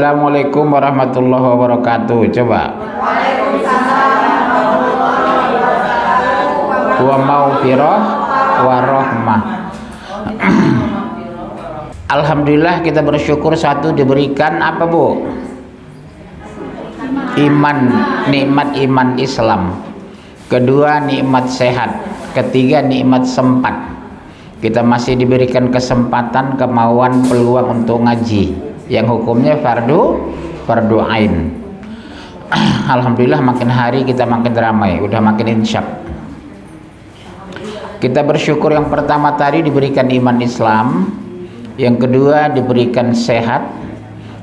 Assalamualaikum warahmatullahi wabarakatuh. Coba. Wa maghfirah warahmah. Alhamdulillah, kita bersyukur satu diberikan apa, Bu? Iman, nikmat iman Islam. Kedua, nikmat sehat. Ketiga, nikmat sempat. Kita masih diberikan kesempatan, kemauan, peluang untuk ngaji yang hukumnya fardu ain. Alhamdulillah, makin hari kita makin ramai, udah makin insyaf. Kita bersyukur yang pertama tadi diberikan iman Islam, yang kedua diberikan sehat,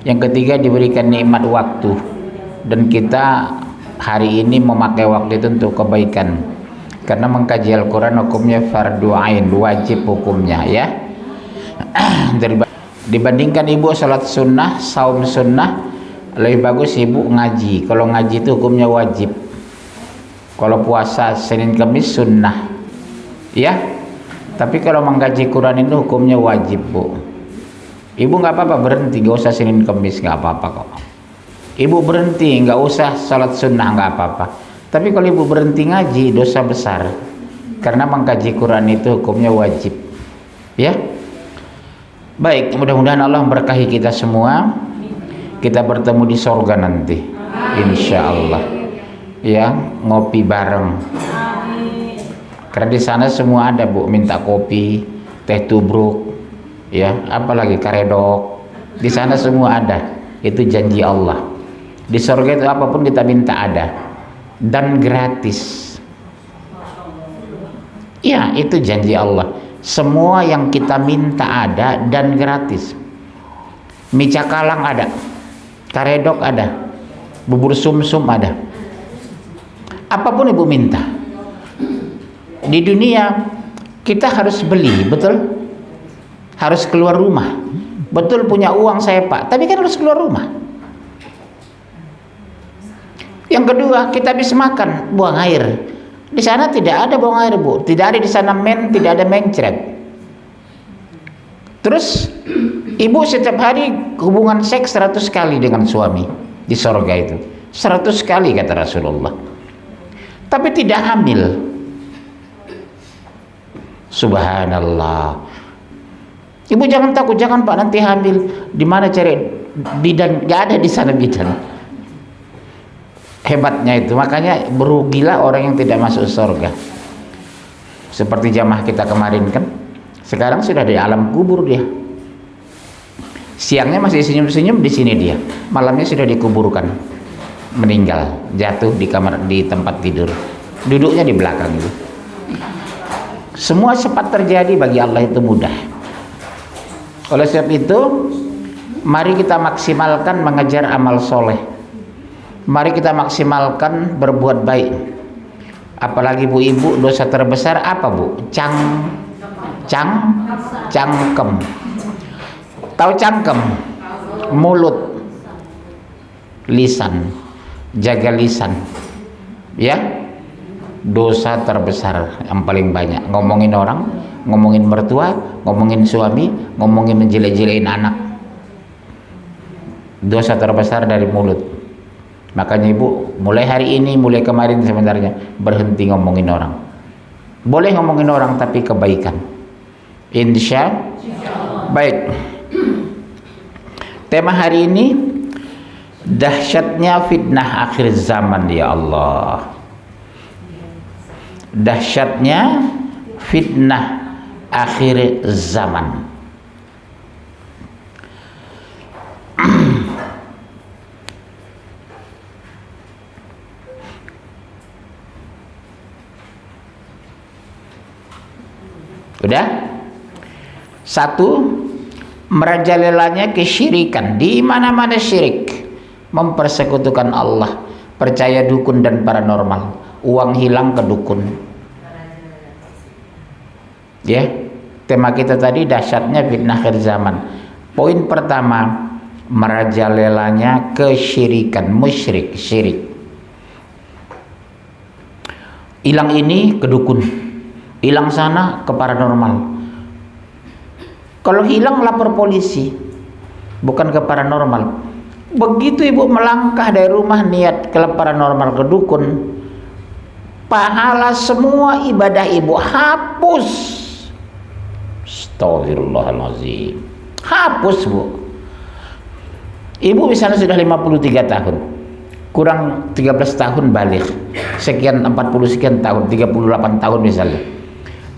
yang ketiga diberikan nikmat waktu. Dan kita hari ini memakai waktu itu untuk kebaikan, karena mengkaji Al-Quran hukumnya fardu ain, wajib hukumnya, ya. Dibandingkan ibu salat sunnah, saum sunnah, lebih bagus ibu ngaji. Kalau ngaji itu hukumnya wajib. Kalau puasa Senin Kamis sunnah, ya. Tapi kalau mengkaji Quran itu hukumnya wajib, Bu. Ibu nggak apa-apa berhenti, nggak usah Senin Kamis, nggak apa-apa kok. Ibu berhenti, nggak usah salat sunnah, nggak apa-apa. Tapi kalau ibu berhenti ngaji, dosa besar, karena mengkaji Quran itu hukumnya wajib, ya. Baik, mudah-mudahan Allah memberkahi kita semua. Kita bertemu di sorga nanti, insya Allah, ya, ngopi bareng. Karena di sana semua ada, Bu, minta kopi, teh tubruk, ya, apalagi karedok. Di sana semua ada. Itu janji Allah. Di sorga itu apapun kita minta ada, dan gratis. Ya, itu janji Allah. Semua yang kita minta ada dan gratis. Mie cakalang ada, karedok ada, bubur sumsum ada. Apapun ibu minta. Di dunia kita harus beli, betul? Harus keluar rumah. Betul, punya uang saya, Pak, tapi kan harus keluar rumah. Yang kedua, kita habis makan, buang air. Di sana tidak ada buang air, Bu. Tidak ada di sana tidak ada mencret. Terus ibu setiap hari hubungan seks 100 kali dengan suami di sorga itu. 100 kali kata Rasulullah. Tapi tidak hamil. Subhanallah. Ibu jangan takut, jangan Pak, nanti hamil. Di mana cari bidan? Gak ada di sana bidan. Hebatnya itu, makanya berugilah orang yang tidak masuk surga. Seperti jamaah kita kemarin kan, sekarang sudah di alam kubur dia. Siangnya masih senyum-senyum di sini dia, malamnya sudah dikuburkan, meninggal, jatuh di kamar, di tempat tidur, duduknya di belakang itu. Semua cepat terjadi, bagi Allah itu mudah. Oleh sebab itu, mari kita maksimalkan mengejar amal soleh. Mari kita maksimalkan berbuat baik. Apalagi Bu Ibu, dosa terbesar apa, Bu? Cangkem. Tahu cangkem? Mulut, lisan. Jaga lisan, ya. Dosa terbesar yang paling banyak. Ngomongin orang, ngomongin mertua, ngomongin suami, ngomongin menjelek-jelekin anak. Dosa terbesar dari mulut. Makanya ibu, mulai hari ini, mulai kemarin sebenarnya, berhenti ngomongin orang. Boleh ngomongin orang, tapi kebaikan. Insya Allah. Baik. Tema hari ini, dahsyatnya fitnah akhir zaman, ya Allah. Dahsyatnya fitnah akhir zaman. Udah? Satu, merajalelanya kesyirikan. Di mana-mana syirik, mempersekutukan Allah, percaya dukun dan paranormal, uang hilang ke dukun. Ya, tema kita tadi dahsyatnya fitnah akhir zaman. Poin pertama, merajalelanya kesyirikan, musyrik, syirik. Hilang ini ke dukun, hilang sana ke paranormal. Kalau hilang lapor polisi, bukan ke paranormal. Begitu ibu melangkah dari rumah niat ke paranormal ke dukun, pahala semua ibadah ibu hapus. Astagfirullahaladzim. Hapus bu. Ibu misalnya sudah 53 tahun, kurang 13 tahun balik, sekian 40 sekian tahun, 38 tahun misalnya.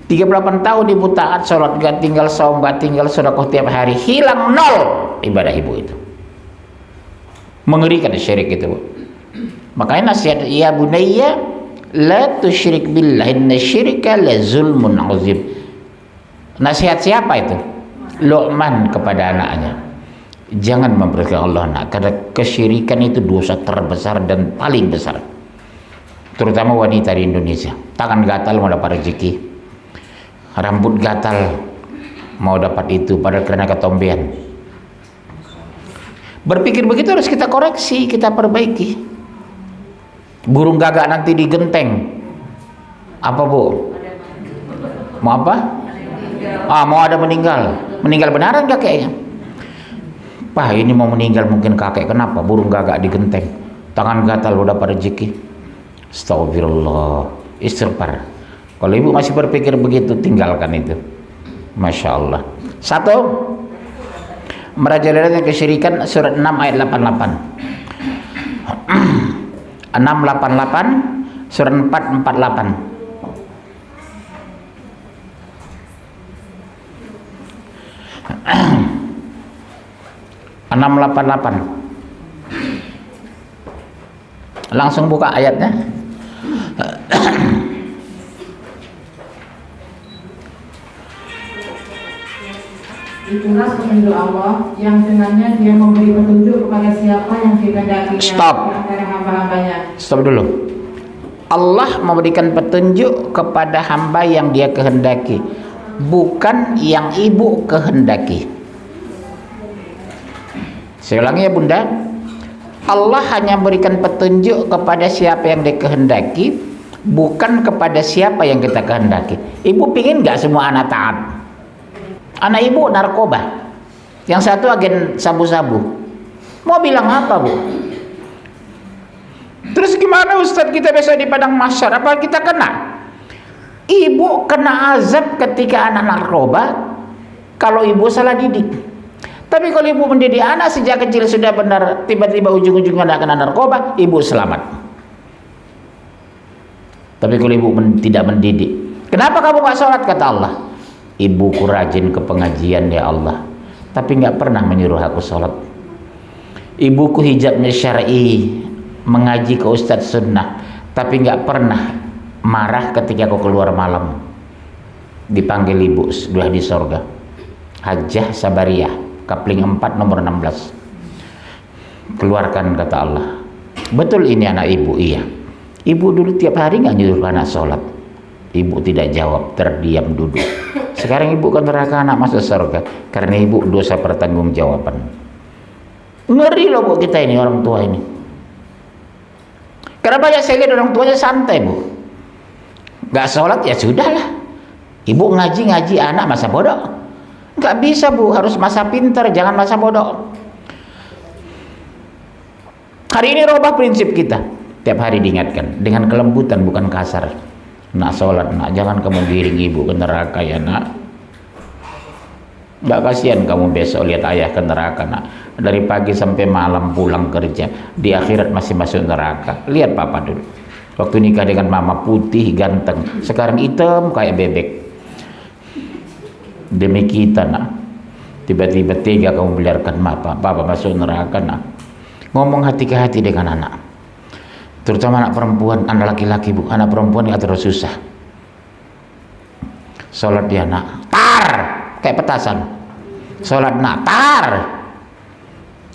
38 tahun ibu taat sholat, gak tinggal saum, gak tinggal sedekah tiap hari, hilang nol ibadah ibu itu. Mengerikan syirik itu bu. Makanya nasihat, ya bunayya la tusyrik billah inna syirka la zulmun azim. Nasihat siapa itu? Luqman kepada anaknya, jangan mempercayai Allah nak, karena kesyirikan itu dosa terbesar dan paling besar. Terutama wanita di Indonesia, tangan gatal mau dapat rezeki, rambut gatal mau dapat itu, padahal karena ketombean. Berpikir begitu harus kita koreksi, kita perbaiki. Burung gagak nanti digenteng. Apa bu? Mau apa? Mau ada meninggal. Meninggal benaran kakeknya. Pak ini mau meninggal mungkin kakek. Kenapa? Burung gagak digenteng. Tangan gatal udah dapat rezeki. Astagfirullah. Istighfar. Kalau ibu masih berpikir begitu, tinggalkan itu. Masya Allah. Satu, merajalela kesyirikan, surat 6 ayat 88. 688, surat 448. 688. Langsung buka ayatnya. Itulah petunjuk Allah yang dengannya Dia memberi petunjuk kepada siapa yang dikehendakinya Stop. antara hamba-hambanya. Stop dulu. Allah memberikan petunjuk kepada hamba yang Dia kehendaki, bukan yang ibu kehendaki. Saya ulangi ya bunda, Allah hanya memberikan petunjuk kepada siapa yang Dia kehendaki, bukan kepada siapa yang kita kehendaki. Ibu pingin gak semua anak taat? Anak ibu narkoba, yang satu agen sabu-sabu, mau bilang apa bu? Terus gimana Ustadz kita besok di padang mahsyar? Apa kita kena? Ibu kena azab ketika anak narkoba kalau ibu salah didik. Tapi kalau ibu mendidik anak sejak kecil sudah benar, tiba-tiba ujung-ujungnya anak kena narkoba, ibu selamat. Tapi kalau ibu tidak mendidik, kenapa kamu gak sholat? Kata Allah, ibuku rajin ke pengajian ya Allah, tapi nggak pernah menyuruh aku sholat. Ibuku hijabnya syar'i, mengaji ke ustadz sunnah, tapi nggak pernah marah ketika aku keluar malam. Dipanggil ibu sudah di sorga. Hajjah Sabariyah, kapling 4 nomor 16. Keluarkan kata Allah. Betul ini anak ibu? Iya. Ibu dulu tiap hari nggak nyuruh anak sholat. Ibu tidak jawab, terdiam duduk. Sekarang ibu ke neraka, anak masuk surga, karena ibu dosa pertanggungjawaban. Ngeri loh bu kita ini, orang tua ini. Karena banyak saya lihat orang tuanya santai bu, gak sholat ya sudahlah. Ibu ngaji anak masa bodoh. Gak bisa bu, harus masa pintar, jangan masa bodoh. Hari ini rubah prinsip kita, tiap hari diingatkan dengan kelembutan bukan kasar. Nak sholat nak, jangan kamu giring ibu ke neraka ya nak. Gak kasihan kamu besok lihat ayah ke neraka nak, dari pagi sampai malam pulang kerja, di akhirat masih masuk neraka. Lihat papa dulu, waktu nikah dengan mama putih ganteng, sekarang hitam kayak bebek. Demi kita nak, tiba-tiba tega kamu biarkan papa masuk neraka nak. Ngomong hati ke hati dengan anak, terutama anak perempuan, anak laki-laki bu, anak perempuan yang terus susah. Sholat dia nak, tar, kayak petasan. Sholat nak, tar.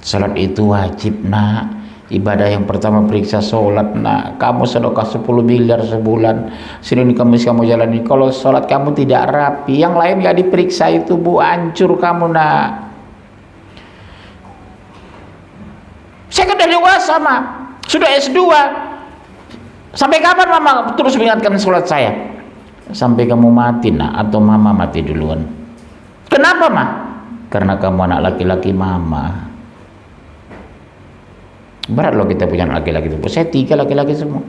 Sholat itu wajib nak. Ibadah yang pertama periksa sholat nak. Kamu sedekah 10 miliar sebulan, Senin Kamis kamu jalani. Kalau sholat kamu tidak rapi, yang lain gak diperiksa itu bu, hancur kamu nak. Saya kan udah dewasa mah, sudah S2. Sampai kapan mama terus mengingatkan sholat saya? Sampai kamu mati nak, atau mama mati duluan. Kenapa mah? Karena kamu anak laki-laki mama. Berat loh kita punya laki-laki itu. Saya 3 laki-laki semua.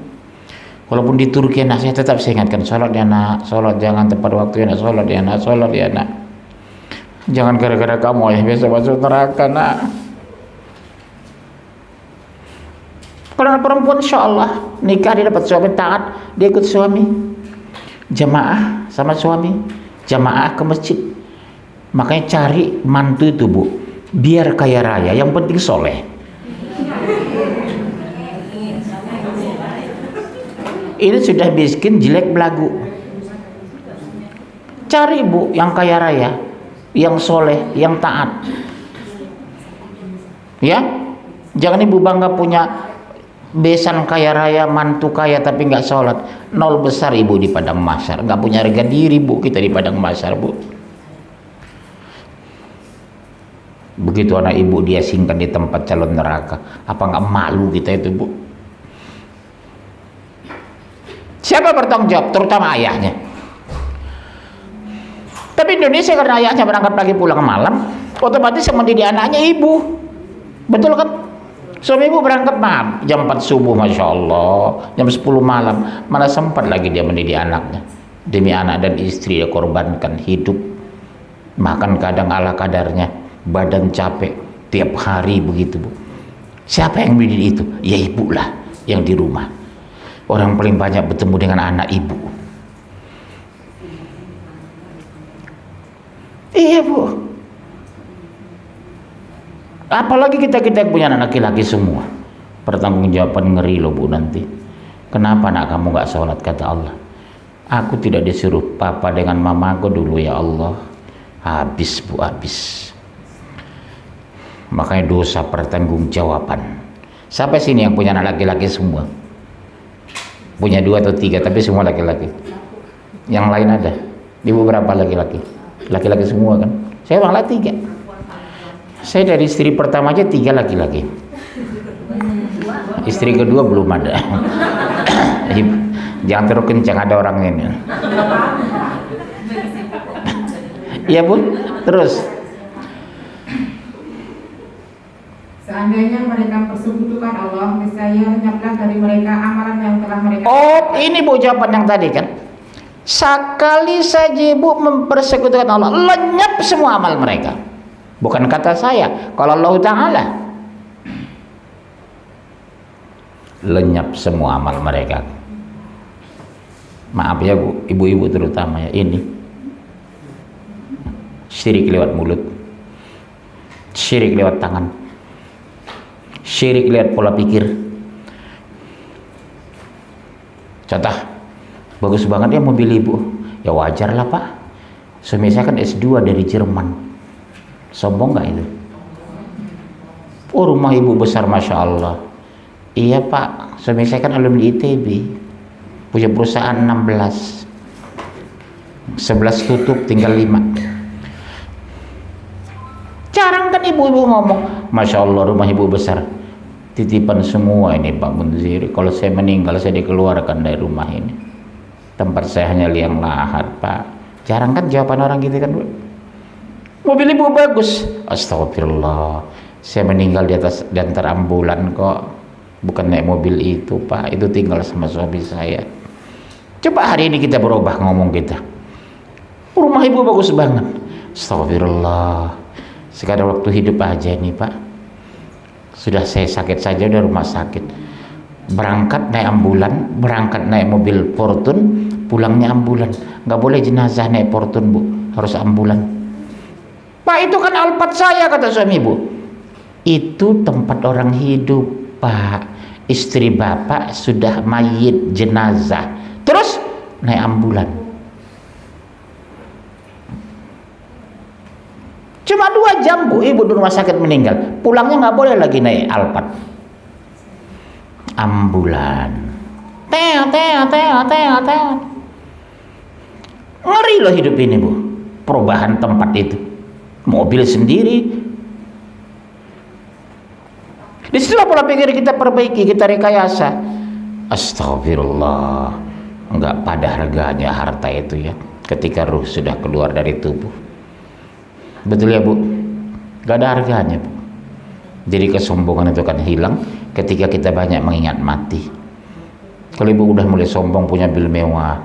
Walaupun di Turki anak saya tetap saya ingatkan, sholat ya nak, sholat jangan tepat waktu ya nak, sholat ya nak, sholat ya nak. Jangan gara-gara kamu ya biasa masuk neraka nak. Kalau anak perempuan insya Allah nikah dia dapat suami taat, dia ikut suami, jamaah sama suami, jamaah ke masjid. Makanya cari mantu itu bu, biar kaya raya, yang penting soleh. Ini sudah miskin, jelek, belagu. Cari bu yang kaya raya, yang soleh, yang taat. Ya, jangan ibu bangga punya besan kaya raya, mantu kaya tapi nggak sholat. Nol besar ibu di padang mahsyar, nggak punya harga diri bu kita di padang mahsyar bu. Begitu anak ibu dia singkan di tempat calon neraka, apa nggak malu kita itu bu? Siapa bertanggung jawab? Terutama ayahnya. Tapi Indonesia karena ayahnya berangkat pagi pulang malam, otomatis yang mendidik anaknya ibu. Betul kan? Suami ibu berangkat jam 4 subuh Masya Allah, jam 10 malam, mana sempat lagi dia mendidik anaknya. Demi anak dan istri dia korbankan hidup, makan kadang ala kadarnya, badan capek tiap hari begitu bu. Siapa yang mendidik itu? Ya ibu lah yang di rumah. Orang paling banyak bertemu dengan anak ibu. Iya bu. Apalagi kita punya anak laki-laki semua. Pertanggungjawaban ngeri loh bu nanti. Kenapa anak kamu gak sholat, kata Allah. Aku tidak disuruh papa dengan mamaku dulu ya Allah. Habis bu, habis. Makanya dosa pertanggungjawaban. Sampai sini yang punya anak laki-laki semua. Punya 2 atau 3 tapi semua laki-laki. Yang lain ada. Ibu berapa laki-laki? Laki-laki semua kan? Saya malah 3. Saya dari istri pertama aja 3 laki-laki. Istri kedua belum ada. Jangan terlalu kencang, ada orang ini. Iya bu, terus. Seandainya mereka persekutukan Allah, niscaya lenyaplah dari mereka amalan yang telah mereka. Oh, ini bu jawaban yang tadi kan. Sekali saja ibu mempersekutukan Allah, lenyap semua amal mereka. Bukan kata saya, kalau Allah Ta'ala, lenyap semua amal mereka. Maaf ya bu, ibu-ibu terutama ya, ini syirik lewat mulut, syirik lewat tangan, syirik lewat pola pikir. Contoh, bagus banget ya mobil ibu. Ya wajar lah pak, suami saya kan S2 dari Jerman. Sombong gak itu? Oh rumah ibu besar Masya Allah. Iya pak, suami saya kan alumni ITB, punya perusahaan 16, 11 tutup tinggal 5. Jarang kan ibu-ibu ngomong Masya Allah rumah ibu besar. Titipan semua ini Pak Munzir. Kalau saya meninggal saya dikeluarkan dari rumah ini, tempat saya hanya liang lahat pak. Jarang kan jawaban orang gitu kan bu. Mobil ibu bagus, astagfirullah, saya meninggal di antar ambulan kok, bukan naik mobil itu pak, itu tinggal sama suami saya. Coba hari ini kita berubah ngomong kita, rumah ibu bagus banget, astagfirullah, sekarang waktu hidup aja ini pak, sudah saya sakit saja udah rumah sakit, berangkat naik ambulan, berangkat naik mobil Fortune, pulangnya ambulan, nggak boleh jenazah naik Fortune bu, harus ambulan. Pak itu kan Alphard saya, kata suami ibu. Itu tempat orang hidup pak, istri bapak sudah mayit jenazah, terus naik ambulan. Cuma 2 jam bu, ibu di rumah sakit meninggal, pulangnya nggak boleh lagi naik Alphard, ambulan. Ngeri loh hidup ini bu, perubahan tempat itu. Mobil sendiri. Disitulah pola pikir kita perbaiki, kita rekayasa. Astagfirullah, enggak pada harganya harta itu ya, ketika ruh sudah keluar dari tubuh. Betul ya bu? Enggak ada harganya bu. Jadi kesombongan itu akan hilang ketika kita banyak mengingat mati. Kalau ibu udah mulai sombong punya bil mewah,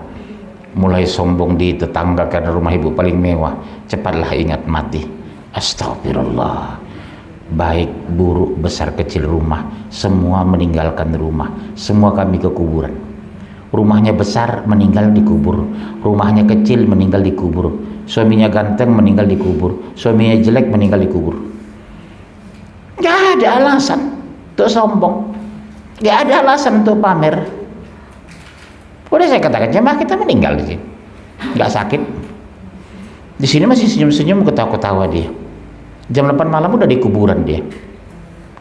mulai sombong di tetangga karena rumah ibu paling mewah, cepatlah ingat mati. Astagfirullah. Baik buruk besar kecil rumah, semua meninggalkan rumah, semua kami ke kuburan. Rumahnya besar meninggal dikubur, rumahnya kecil meninggal dikubur, suaminya ganteng meninggal dikubur, suaminya jelek meninggal dikubur. Gak ada alasan untuk sombong, gak ada alasan untuk pamer. Udah saya katakan jemaah kita meninggal di sini, nggak sakit. Di sini masih senyum-senyum, ketawa-ketawa dia. Jam 8 malam udah di kuburan dia,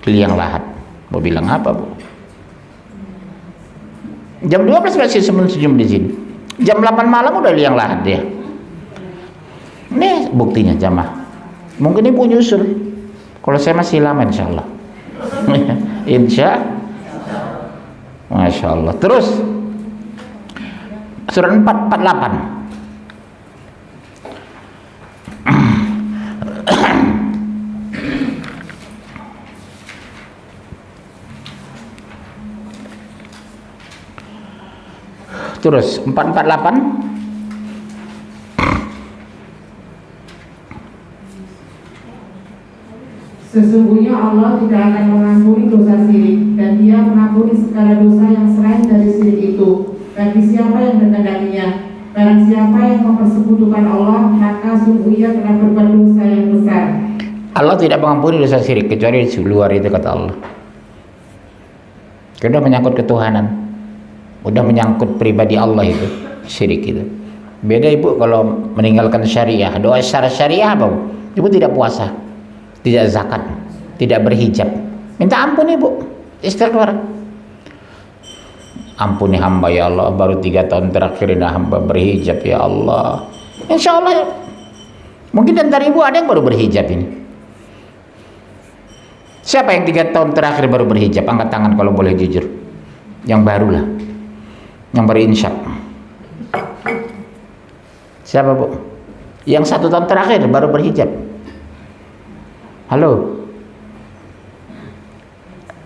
di liang lahat. Mau bilang apa, Bu? Jam 12 masih senyum-senyum di sini. Jam 8 malam udah liang lahat dia. Ini buktinya jamaah. Mungkin ibu nyusul. Kalau saya masih lama insya Allah. Masya Allah. Terus surat 448. Terus 448. Sesungguhnya Allah tidak akan mengampuni dosa syirik, dan Dia mengampuni segala dosa yang selain dari syirik itu bagi siapa yang mengendakinya. Barang siapa yang mempersekutukan Allah, maka sungguh ia telah berbuat dosa yang besar. Allah tidak mengampuni dosa syirik kecuali di luar itu, kata Allah. Sudah menyangkut ketuhanan, udah menyangkut pribadi Allah itu, syirik itu. Beda ibu kalau meninggalkan syariah. Doa secara syariah apa? Ibu tidak puasa, tidak zakat, tidak berhijab, minta ampun ibu, istighfar. Ampuni hamba ya Allah, baru 3 tahun terakhir ini hamba berhijab ya Allah. Insya Allah mungkin antara ibu ada yang baru berhijab ini. Siapa yang 3 tahun terakhir baru berhijab? Angkat tangan kalau boleh jujur. Yang baru lah, yang baru insyaf. Siapa, Bu? Yang 1 tahun terakhir baru berhijab. Halo?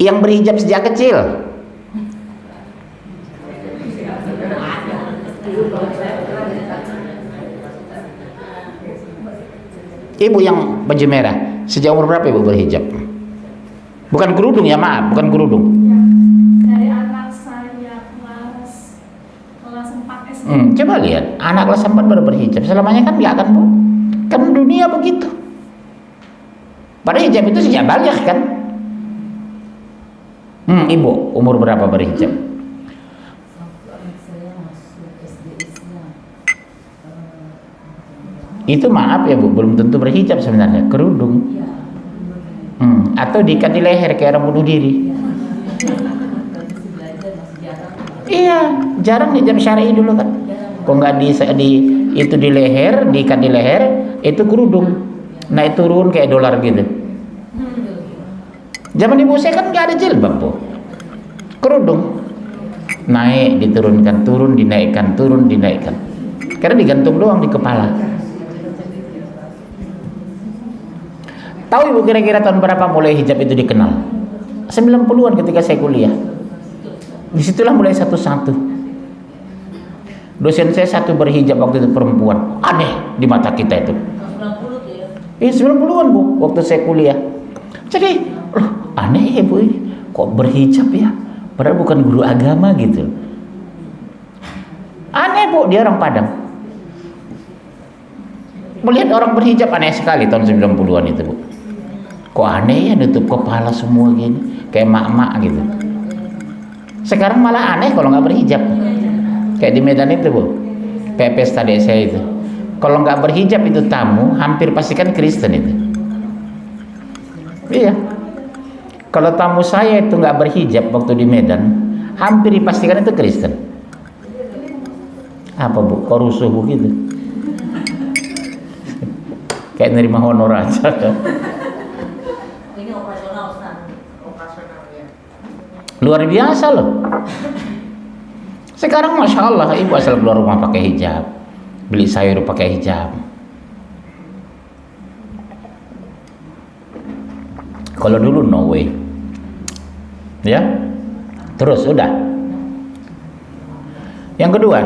Yang berhijab sejak kecil? Ibu yang baju merah, sejak umur berapa ibu berhijab? Bukan kerudung ya, maaf, bukan kerudung. Dari anak saya kelas 4 SD. Coba lihat, anak kelas 4 baru berhijab. Selamanya kan nggak akan, Bu. Kan dunia begitu. Padahal hijab itu sejak baligh kan. Ibu umur berapa berhijab? Itu maaf ya Bu, belum tentu berhijab sebenarnya, kerudung. Atau diikat di leher kayak orang bunuh diri. Iya, jarang hijab syar'i dulu kan. Kok nggak itu di leher, diikat di leher, itu kerudung. Naik turun kayak dolar gitu. Zaman ibu saya kan nggak ada jilbab, Bu. Kerudung. Naik, diturunkan, turun, dinaikkan, turun, dinaikkan. Karena digantung doang di kepala. Tahu ibu kira-kira tahun berapa mulai hijab itu dikenal? 90-an ketika saya kuliah. Disitulah mulai satu-satu. Dosen saya satu berhijab waktu itu perempuan. Aneh di mata kita itu. 90-an Bu, waktu saya kuliah. Jadi, aneh ya Bu ini. Kok berhijab ya? Padahal bukan guru agama gitu. Aneh Bu, dia orang Padang. Melihat orang berhijab aneh sekali tahun 90-an itu Bu. Kok aneh ya, nutup kepala semua gini, kayak mak-mak gitu. Sekarang malah aneh kalau nggak berhijab. Kayak di Medan itu Bu, kayak pesta desa itu. Kalau nggak berhijab itu tamu, hampir pastikan Kristen itu. Iya. Kalau tamu saya itu nggak berhijab waktu di Medan, hampir dipastikan itu Kristen. Apa Bu? Kok rusuh begitu? Kayak nerima honor aja. Luar biasa loh. Sekarang Masya Allah, ibu asal keluar rumah pakai hijab, beli sayur pakai hijab. Kalau dulu no way. Ya. Terus udah. Yang kedua,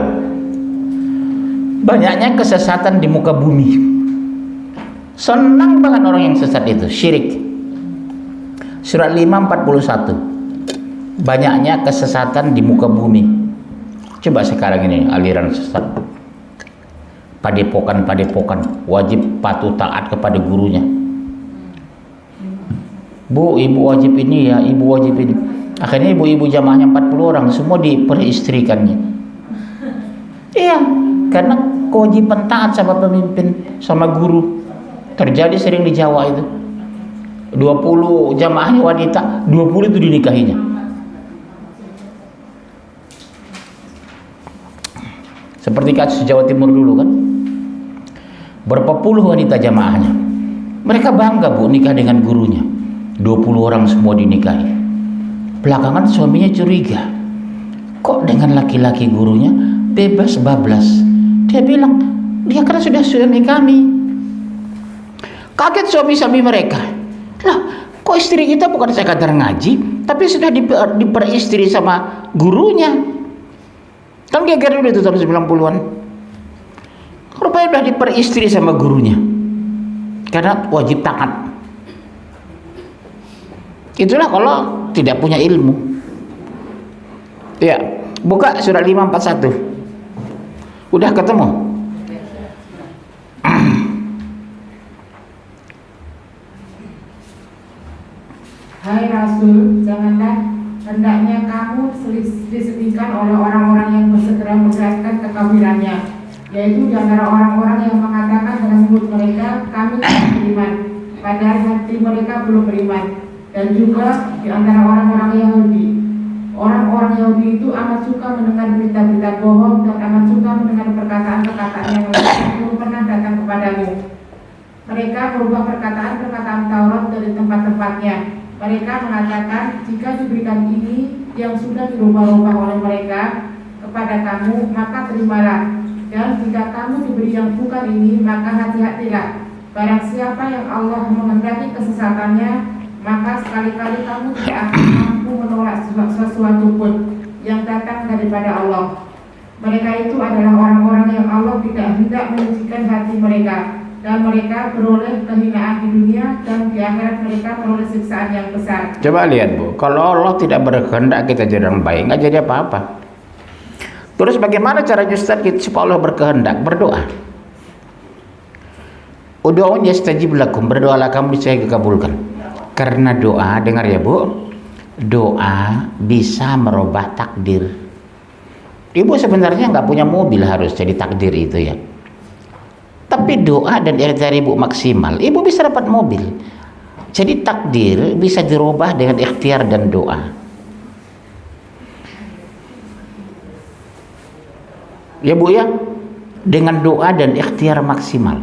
banyaknya kesesatan di muka bumi. Senang banget orang yang sesat itu, syirik. Surat 5:41. Banyaknya kesesatan di muka bumi. Coba sekarang ini aliran sesat. Padepokan wajib patuh taat kepada gurunya. Bu, ibu wajib ini ya, ibu wajib ini. Akhirnya ibu-ibu jamaahnya 40 orang semua diperistrikannya. Iya, karena kewajiban taat sama pemimpin, sama guru. Terjadi sering di Jawa itu. 20 jamaahnya wanita, 20 itu dinikahinya. Seperti kasus Jawa Timur dulu kan. Berapa puluh wanita jamaahnya. Mereka bangga bu nikah dengan gurunya. 20 orang semua dinikahi. Belakangan suaminya curiga. Kok dengan laki-laki gurunya bebas bablas? Dia bilang, dia kan sudah suami kami. Kaget suami-suami mereka. Lah, kok istri kita bukan sekadar ngaji, tapi sudah diperistri sama gurunya. Kan geger dulu itu tahun 90-an. Rupanya sudah diperistri sama gurunya. Karena wajib taat. Itulah kalau tidak punya ilmu. Ya, buka surat 541. Udah ketemu? Hai Rasul, janganlah hendaknya kamu disedihkan oleh orang-orang yang bersegera menjelaskan kekafirannya, yaitu di antara orang-orang yang mengatakan dalam mulut mereka, kami tidak beriman, padahal hati mereka belum beriman. Dan juga di antara orang-orang Yahudi. Orang-orang Yahudi itu amat suka mendengar berita-berita bohong dan amat suka mendengar perkataan-perkataan yang belum pernah datang kepadamu. Mereka merubah perkataan-perkataan Taurat dari tempat-tempatnya. Mereka mengatakan, jika diberikan ini yang sudah dirubah-rubah oleh mereka kepada kamu, maka terimalah. Dan jika kamu diberi yang bukan ini, maka hati-hatilah. Barang siapa yang Allah menghendaki kesesatannya, maka sekali-kali kamu tidak akan mampu menolak sesuatu pun yang datang daripada Allah. Mereka itu adalah orang-orang yang Allah tidak hendak menyucikan hati mereka, dan mereka beroleh kehinaan di dunia, dan di akhirat mereka beroleh siksaan yang besar. Coba lihat bu, kalau Allah tidak berkehendak kita jadi orang baik, nggak jadi apa-apa. Terus bagaimana caranya Ustaz kita supaya Allah berkehendak? Berdoa. Udu'un yastajib lakum, berdoalah kamu saya dikabulkan. Karena doa, dengar ya bu, doa bisa merubah takdir. Ibu sebenarnya nggak punya mobil harus jadi takdir itu ya. Tapi doa dan ikhtiar ibu maksimal, ibu bisa dapat mobil. Jadi takdir bisa dirubah dengan ikhtiar dan doa. Ya bu ya, dengan doa dan ikhtiar maksimal,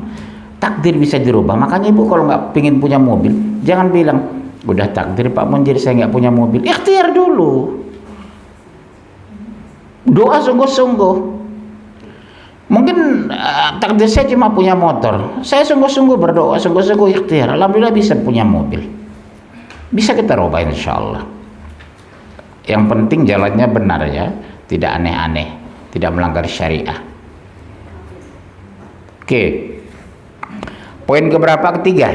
takdir bisa dirubah. Makanya ibu kalau nggak pingin punya mobil, jangan bilang udah takdir Pak Munjir saya nggak punya mobil. Ikhtiar dulu, doa sungguh-sungguh. Mungkin takdir saya cuma punya motor, saya sungguh-sungguh berdoa, sungguh-sungguh ikhtiar, alhamdulillah bisa punya mobil. Bisa kita rubah insya Allah. Yang penting jalannya benar ya, tidak aneh-aneh, tidak melanggar syariah. Oke, poin keberapa? Ketiga,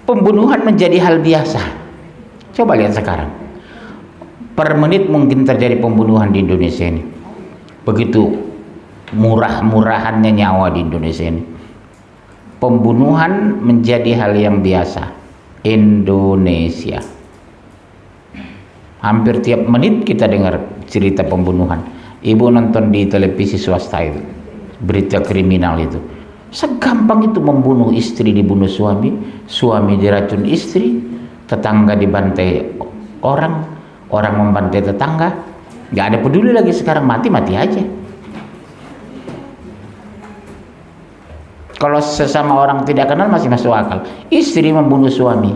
pembunuhan menjadi hal biasa. Coba lihat sekarang, per menit mungkin terjadi pembunuhan di Indonesia ini. Begitu murah-murahannya nyawa di Indonesia ini. Pembunuhan menjadi hal yang biasa. Indonesia, hampir tiap menit kita dengar cerita pembunuhan. Ibu nonton di televisi swasta itu, berita kriminal itu. Segampang itu membunuh istri, dibunuh suami, suami diracun istri, tetangga dibantai orang, orang membantai tetangga. Gak ada peduli lagi sekarang, mati-mati aja. Kalau sesama orang tidak kenal masih masuk akal. Istri membunuh suami,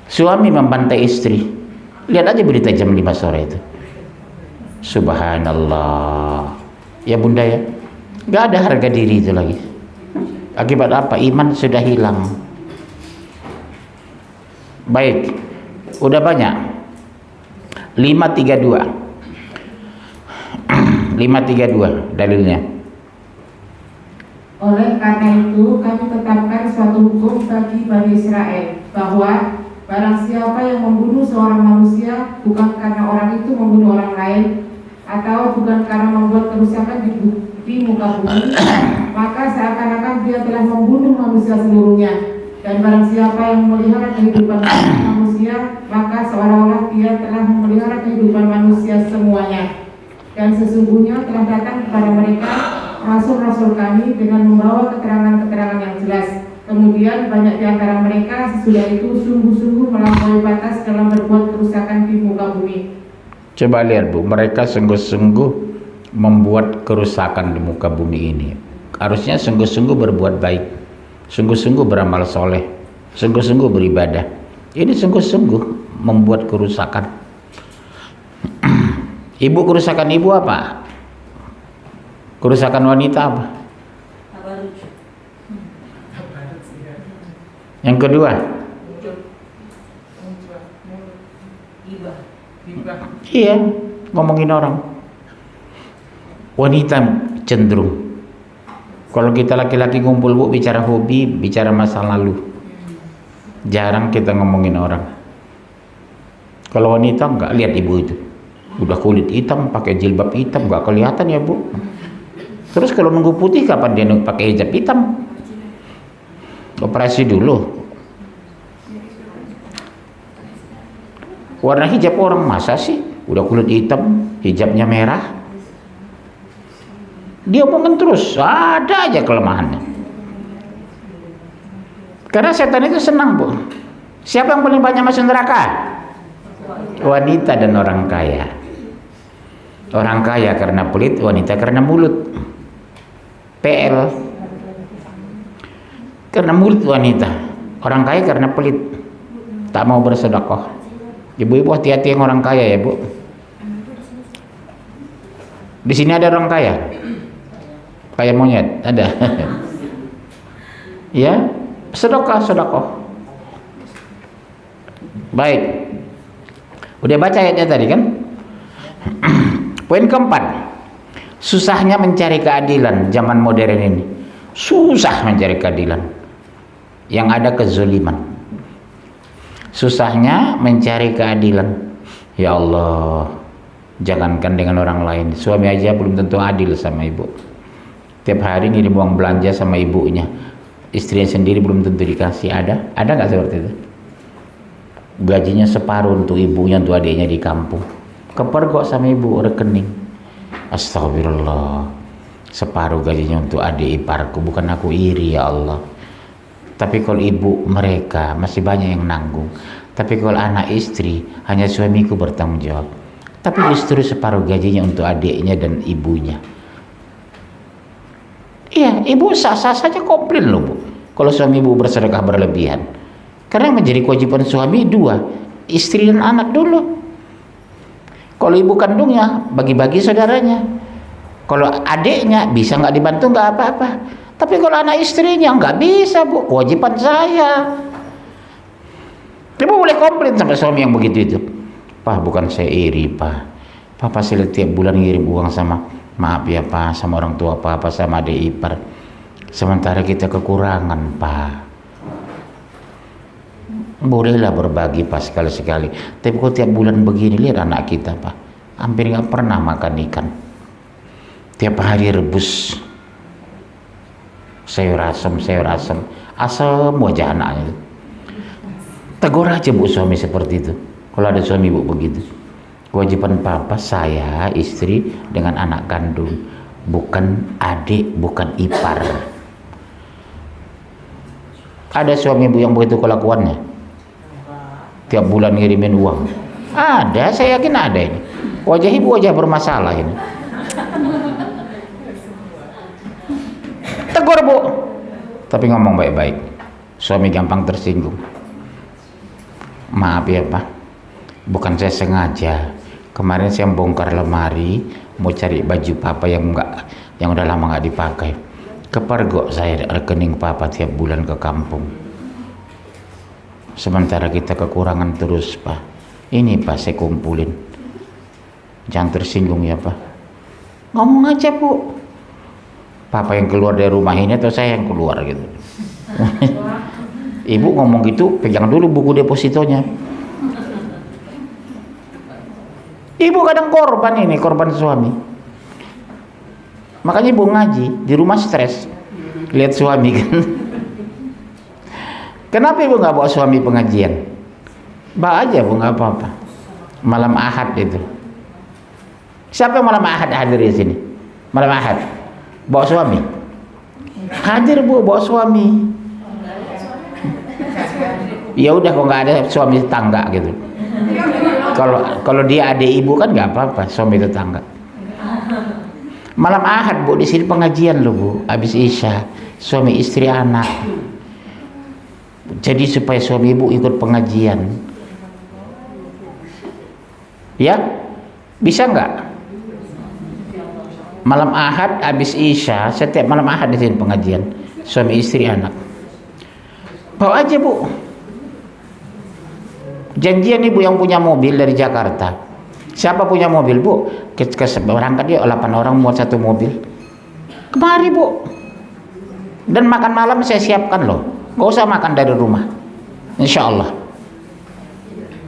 suami membantai istri. Lihat aja berita jam 5 sore itu. Subhanallah. Ya bunda ya, gak ada harga diri itu lagi. Akibat apa? Iman sudah hilang. Baik, udah banyak. 532 532 dalilnya. Oleh karena itu kami tetapkan suatu hukum bagi Bani Israel, bahwa barang siapa yang membunuh seorang manusia bukan karena orang itu membunuh orang lain, atau bukan karena membuat kerusakan di muka bumi, maka seakan-akan dia telah membunuh manusia seluruhnya. Dan barang siapa yang memelihara kehidupan manusia, maka seolah-olah dia telah memelihara kehidupan manusia semuanya. Dan sesungguhnya telah datang kepada mereka rasul-rasul kami dengan membawa keterangan-keterangan yang jelas. Kemudian banyak di antara mereka sesudah itu sungguh-sungguh melampaui batas dalam berbuat kerusakan di muka bumi. Coba lihat Bu, mereka sungguh-sungguh membuat kerusakan di muka bumi ini. Harusnya sungguh-sungguh berbuat baik, sungguh-sungguh beramal soleh, sungguh-sungguh beribadah. Ini sungguh-sungguh membuat kerusakan. Ibu, kerusakan ibu apa? Kerusakan wanita apa? Yang kedua, iya, ngomongin orang. Wanita cenderung, kalau kita laki-laki ngumpul Bu, bicara hobi, bicara masa lalu. Jarang kita ngomongin orang. Kalau wanita enggak, lihat ibu itu, udah kulit hitam, pakai jilbab hitam, enggak kelihatan ya Bu. Terus kalau nunggu putih, kapan dia pakai hijab hitam? Operasi dulu. Warna hijab orang masa sih? Udah kulit hitam, hijabnya merah. Dia omongin terus, ada aja kelemahannya. Karena setan itu senang Bu. Siapa yang paling banyak masuk neraka? Wanita dan orang kaya. Orang kaya karena pelit, wanita karena mulut. PL. Karena mulut wanita. Orang kaya karena pelit, tak mau bersedekah. Ibu-ibu hati-hati yang orang kaya ya Bu. Di sini ada orang kaya, kayak monyet ada. Ya, sedekah. Baik, udah baca ayatnya tadi kan? Poin keempat, susahnya mencari keadilan zaman modern ini. Susah mencari keadilan, yang ada kezoliman. Susahnya mencari keadilan. Ya Allah, jangankan dengan orang lain, suami aja belum tentu adil sama ibu. Tiap hari ngirim uang belanja sama ibunya, istrinya sendiri belum tentu dikasih. Ada nggak seperti itu? Gajinya separuh untuk ibunya, untuk adiknya di kampung, kepergok sama ibu rekening. Astagfirullah, separuh gajinya untuk adik iparku. Bukan aku iri ya Allah, tapi kalau ibu mereka masih banyak yang nanggung. Tapi kalau anak istri, hanya suamiku bertanggung jawab. Tapi justru separuh gajinya untuk adiknya dan ibunya. Iya, ibu sah-sah saja komplain loh Bu, kalau suami ibu bersedekah berlebihan. Karena yang menjadi kewajiban suami dua, istri dan anak dulu. Kalau ibu kandungnya, bagi-bagi saudaranya. Kalau adiknya bisa nggak dibantu, nggak apa-apa. Tapi kalau anak istrinya nggak bisa Bu, kewajiban saya. Ibu boleh komplain sama suami yang begitu itu. Pak, bukan saya iri Pak. Papa sih tiap bulan ngirim uang sama, maaf ya Pak, sama orang tua Papa, sama adik ipar. Sementara kita kekurangan Pak. Bolehlah berbagi Pak sekali-sekali. Tapi kalau tiap bulan begini, lihat anak kita Pak, hampir nggak pernah makan ikan. Tiap hari rebus sayur asem, asam wajah anaknya itu. Tegur aja Bu suami seperti itu. Kalau ada suami Bu begitu, kewajiban Papa, saya istri dengan anak kandung, bukan adik, bukan ipar. Ada suami Bu yang begitu kelakuannya, tiap bulan ngirimin uang? Ada, saya yakin ada ini. Wajah ibu wajah bermasalah ini. Tegur Bu, tapi ngomong baik-baik. Suami gampang tersinggung. Maaf ya Pak, bukan saya sengaja. Kemarin saya bongkar lemari, mau cari baju Papa yang udah lama nggak dipakai. Kepergok saya rekening papa tiap bulan ke kampung. Sementara kita kekurangan terus, Pak. Ini Pak saya kumpulin. Jangan tersinggung ya, Pak. Ngomong aja, Bu. Papa yang keluar dari rumah ini atau saya yang keluar gitu. Ibu ngomong gitu, pegang dulu buku depositonya. Ibu kadang korban ini, korban suami. Makanya ibu ngaji, di rumah stres. Lihat suami kan. Kenapa ibu nggak bawa suami pengajian? Bawa aja bu, nggak apa-apa. Malam Ahad itu. Siapa yang malam Ahad hadir di sini? Malam Ahad. Bawa suami. Hadir bu, bawa suami. Ya udah kok nggak ada suami tetangga gitu. Kalau dia ada ibu kan nggak apa-apa, suami tetangga. Malam Ahad bu, di sini pengajian loh bu, habis Isya, suami istri anak. Jadi supaya suami ibu ikut pengajian, ya bisa nggak? Malam Ahad habis Isya, setiap malam Ahad di sini pengajian, suami istri anak. Bawa aja bu. Janjian ibu yang punya mobil dari Jakarta. Siapa punya mobil bu? Berangkat dia 8 orang muat satu mobil. Kemari bu. Dan makan malam saya siapkan loh. Gak usah makan dari rumah. Insya Allah.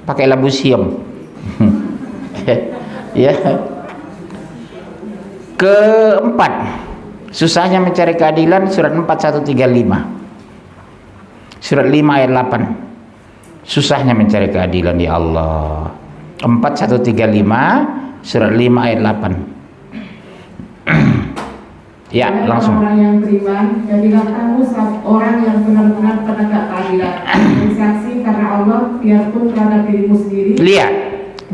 Pakai labu siam. Ya. Keempat, susahnya mencari keadilan, surat 4135. Surat 5 ayat 8. Susahnya mencari keadilan ya Allah. 4135 surat 5 ayat 8. Ya, langsung. Orang yang beriman, jadilah kamu orang yang benar-benar penegak keadilan, bersaksi karena Allah, biarpun terhadap dirimu sendiri. Lihat,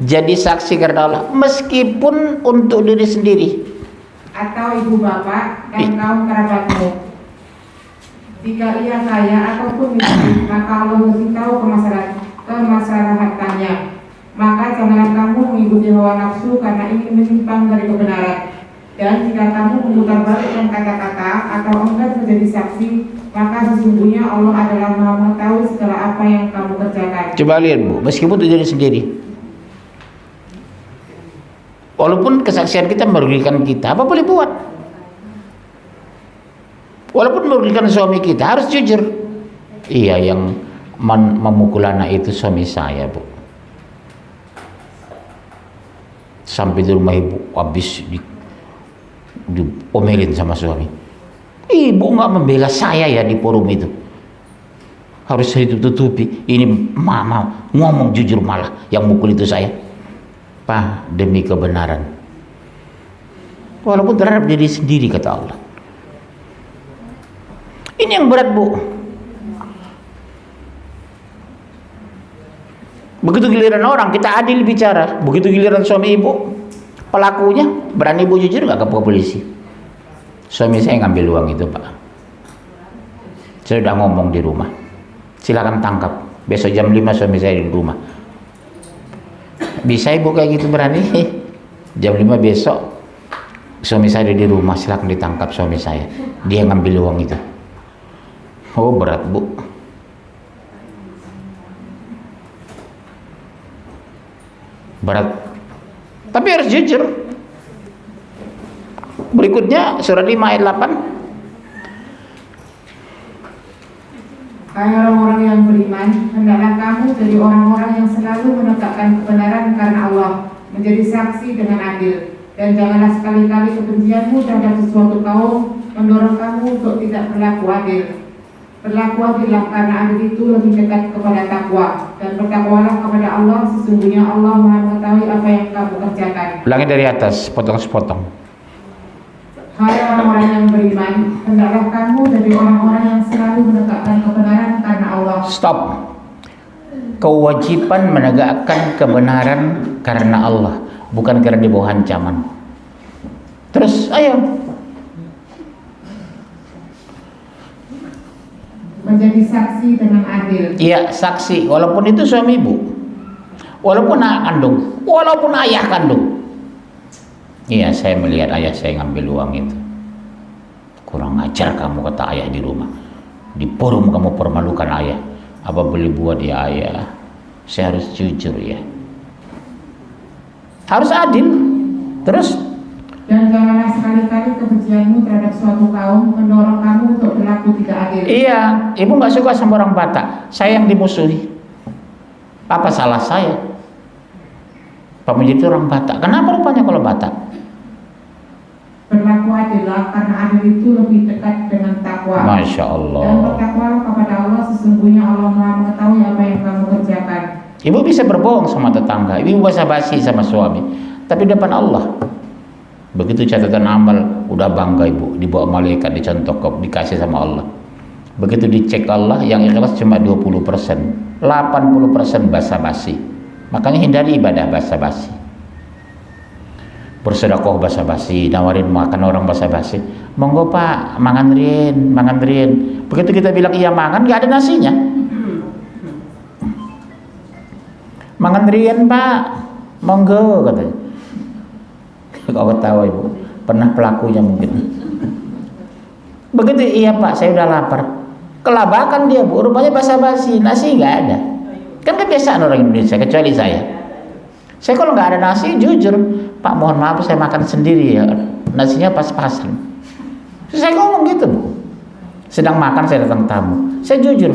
jadi saksi karena Allah, meskipun untuk diri sendiri. Atau ibu bapak dan kaum kerabatmu. Jika ia kaya ataupun miskin, maka Allah beritahu kemaslahatannya. Maka janganlah kamu mengikuti hawa nafsu karena ingin menyimpang dari kebenaran. Dan jika kamu memutarbalikkan kata-kata atau enggan menjadi saksi, maka sesungguhnya Allah adalah Maha mengetahui segala apa yang kamu kerjakan. Coba lihat bu, meskipun itu diri sendiri, walaupun kesaksian kita merugikan kita, apa boleh buat? Walaupun merugikan suami kita, harus jujur. Iya, yang memukul anak itu suami saya bu. Sampai di rumah ibu habis diomelin sama suami. Ibu nggak membela saya ya di forum itu. Harus saya tutupi. Ini mama ngomong jujur malah yang mukul itu saya. Pak, demi kebenaran. Walaupun terhadap diri sendiri kata Allah. Ini yang berat bu. Begitu giliran orang kita adil bicara, begitu giliran suami ibu, pelakunya berani ibu jujur nggak ke polisi? Suami saya ngambil uang itu pak. Saya sudah ngomong di rumah, silakan tangkap. Besok jam 5 suami saya di rumah. Bisa ibu kayak gitu berani? Jam 5 besok suami saya di rumah, silakan ditangkap suami saya. Dia ngambil uang itu. Oh berat bu. Berat. Tapi harus jujur. Berikutnya surat 5 ayat 8. Hai orang-orang yang beriman, hendaklah kamu jadi orang-orang yang selalu menegakkan kebenaran karena Allah, menjadi saksi dengan adil. Dan janganlah sekali-kali kebencianmu terhadap sesuatu kaum mendorong kamu untuk tidak berlaku adil. Berlaku adillah karena adil itu lebih dekat kepada takwa, dan bertakwalah kepada Allah, sesungguhnya Allah Maha mengetahui apa yang kamu kerjakan. Ulangi dari atas, potong-sepotong. Hai orang-orang yang beriman, hendaklah kamu jadi orang-orang yang selalu menegakkan kebenaran karena Allah. Stop. Kewajiban menegakkan kebenaran karena Allah, bukan karena di bawah ancaman. Terus, ayo. Menjadi saksi dengan adil. Iya, saksi. Walaupun itu suami ibu, walaupun anak kandung, walaupun ayah kandung. Iya, saya melihat ayah saya ngambil uang itu. Kurang ajar kamu, kata ayah di rumah. Di forum kamu permalukan ayah. Apa boleh buat ya ayah? Saya harus jujur ya. Harus adil. Terus? Dan janganlah sekali-kali kebencianmu terhadap suatu kaum mendorong kamu untuk berlaku tidak adil. Iya, ibu nggak suka sama orang Batak. Saya yang dimusuhi. Apa salah saya? Pak Mujib itu orang Batak. Kenapa rupanya kalau Batak? Berlaku adillah, karena adil itu lebih dekat dengan takwa. Masya Allah. Dan bertakwalah kepada Allah, sesungguhnya Allah Maha mengetahui apa yang kamu kerjakan. Ibu bisa berbohong sama tetangga, ibu basa-basi sama suami, tapi depan Allah. Begitu catatan amal, udah bangga ibu, dibawa malaikat, dicontoh, dikasih sama Allah. Begitu dicek Allah, yang ikhlas cuma 20%, 80% basa-basi. Makanya hindari ibadah basa-basi. Bersedekah basa-basi, nawarin makan orang basa-basi. Monggo Pak, mangan rien, mangan rien. Begitu kita bilang iya mangan, nggak ada nasinya. Mangan rien Pak, monggo katanya. Kau tahu ibu, pernah pelakunya mungkin. Begitu iya Pak, saya udah lapar. Kelabakan dia bu, rupanya basa-basi, nasi nggak ada. Kan kebiasaan orang Indonesia, kecuali saya. Saya kalau nggak ada nasi, jujur, Pak mohon maaf saya makan sendiri ya, nasinya pas-pasan. Saya ngomong gitu bu. Sedang makan saya datang tamu, saya jujur,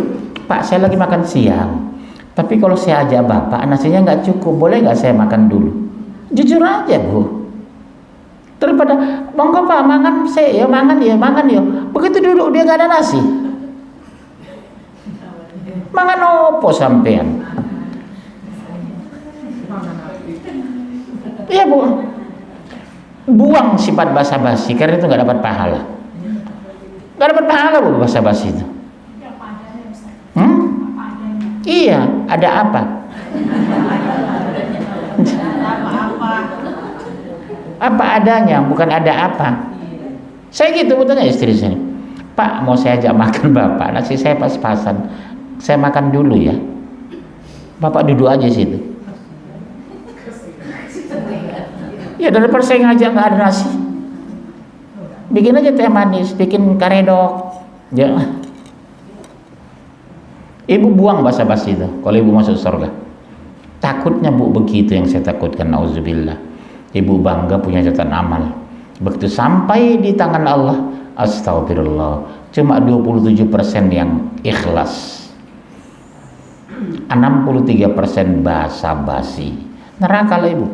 Pak saya lagi makan siang. Tapi kalau saya ajak bapak, nasinya nggak cukup, boleh nggak saya makan dulu? Jujur aja bu. Daripada monggo Pak makan saya ya makan ya makan ya. Begitu duduk dia nggak ada nasi. Mangan opo sampean? Iya bu. Buang sifat basa-basi karena itu nggak dapat pahala. Nggak dapat pahala bu basa-basi itu. Iya, ada apa? Apa adanya, bukan ada apa. Saya gitu tanya istri saya, Pak mau saya ajak makan bapak, nasi saya pas-pasan, saya makan dulu ya. Bapak duduk aja situ. Ya daripada saya ngajak nggak ada nasi, bikin aja teh manis, bikin karedok. Ya. Ibu buang basa-basi itu kalau ibu masuk surga. Takutnya bu begitu yang saya takutkan, nauzubillah. Ibu bangga punya catatan amal. Begitu sampai di tangan Allah, astagfirullah, cuma 27% yang ikhlas. 63% basa-basi. Neraka lah ibu.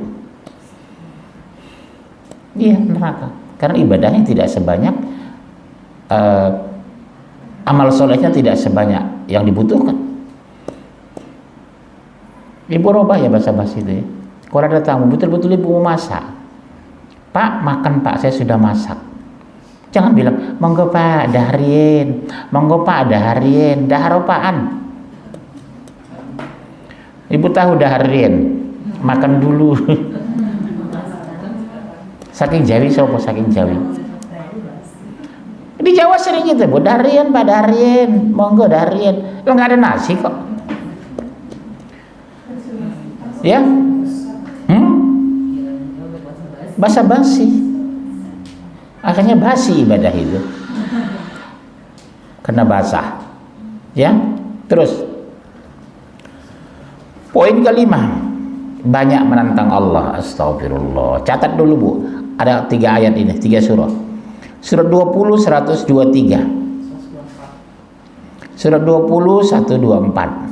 Iya neraka. Karena ibadahnya tidak sebanyak amal solehnya tidak sebanyak yang dibutuhkan. Ibu robah ya basa-basi itu ya. Kalau ada tamu, betul-betul ibu mau masak. Pak, makan Pak, saya sudah masak. Jangan bilang, monggo Pak, daharin. Monggo Pak, daharin. Dahar apaan? Ibu tahu daharin. Makan dulu. Saking Jawi, sopo saking Jawi. Di Jawa sering gitu, Bu. Daharin Pak, daharin. Monggo daharin. Lo nggak ada nasi kok. Ya? Basa-basi. Akhirnya basi ibadah itu. Karena basah. Ya? Terus. Poin kelima. Banyak menantang Allah. Astagfirullah. Catat dulu bu. Ada 3 ayat ini, 3 surah. Surat 20, 123. Surat 20, 124.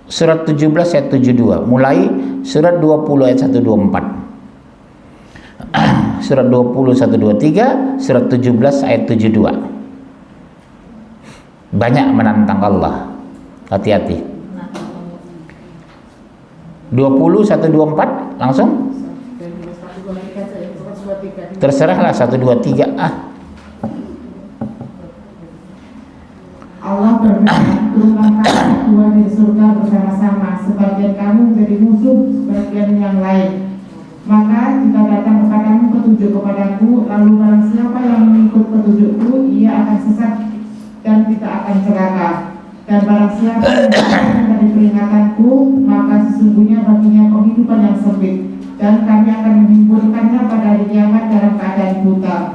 Surat 17 ayat 72. Mulai surat 20 ayat 124. Surat 20 123, surat 17 ayat 72. Banyak menantang Allah. Hati-hati. 20 124 langsung. Terserahlah 123 Allah berfirman, turunlah kalian keluar dari surga bersama-sama, sebagian kamu menjadi musuh sebagian yang lain. Maka jika datang kepadamu petunjuk kepadaku, lalu barang siapa yang mengikut petunjukku, ia akan sesat dan tidak akan celaka. Dan barang siapa yang berpaling dari peringatanku, maka sesungguhnya baginya penghidupan yang sempit, dan kami akan menghimpunkannya pada hari kiamat dalam keadaan buta.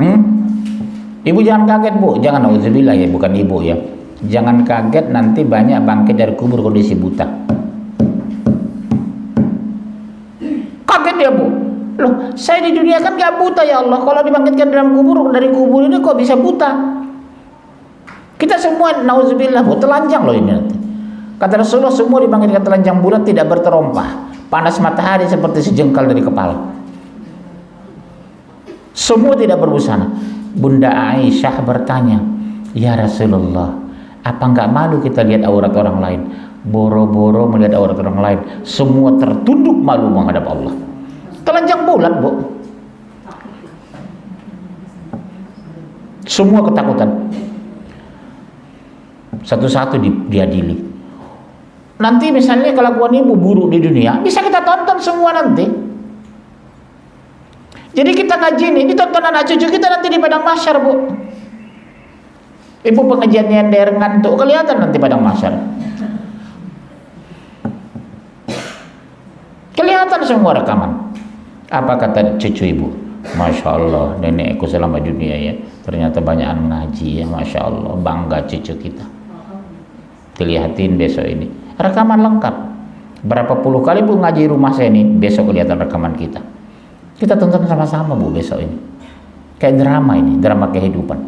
Ibu jangan kaget bu, jangan, auzubillah ya, bukan ibu ya, jangan kaget nanti banyak bangkit dari kubur kondisi buta. Kaget ya bu, loh saya di dunia kan gak buta ya Allah, kalau dibangkitkan dalam kubur, dari kubur ini kok bisa buta? Kita semua nauzubillah bu, telanjang loh ini nanti. Kata Rasulullah, semua dibangkitkan telanjang bulat, tidak berterompah, panas matahari seperti sejengkal dari kepala, semua tidak berbusana. Bunda Aisyah bertanya, ya Rasulullah, apa nggak malu kita lihat aurat orang lain? Boro-boro melihat aurat orang lain, semua tertunduk malu menghadap Allah. Telanjang bulat bu, semua ketakutan, satu-satu diadili. Nanti misalnya kelakuan ibu buruk di dunia, bisa kita tonton semua nanti. Jadi kita ngaji ini ditonton anak cucu kita nanti di padang mahsyar bu. Ibu pengajiannya yang ngantuk, kelihatan nanti padang mahsyar. Kelihatan semua rekaman. Apa kata cucu ibu? Masya Allah, nenekku selama dunia ya, ternyata banyakan ngaji ya, Masya Allah, bangga cucu kita. Dilihatin besok ini, rekaman lengkap. Berapa puluh kali bu ngaji rumah saya ini, besok kelihatan rekaman kita. Kita tonton sama-sama bu besok ini. Kayak drama ini, drama kehidupan.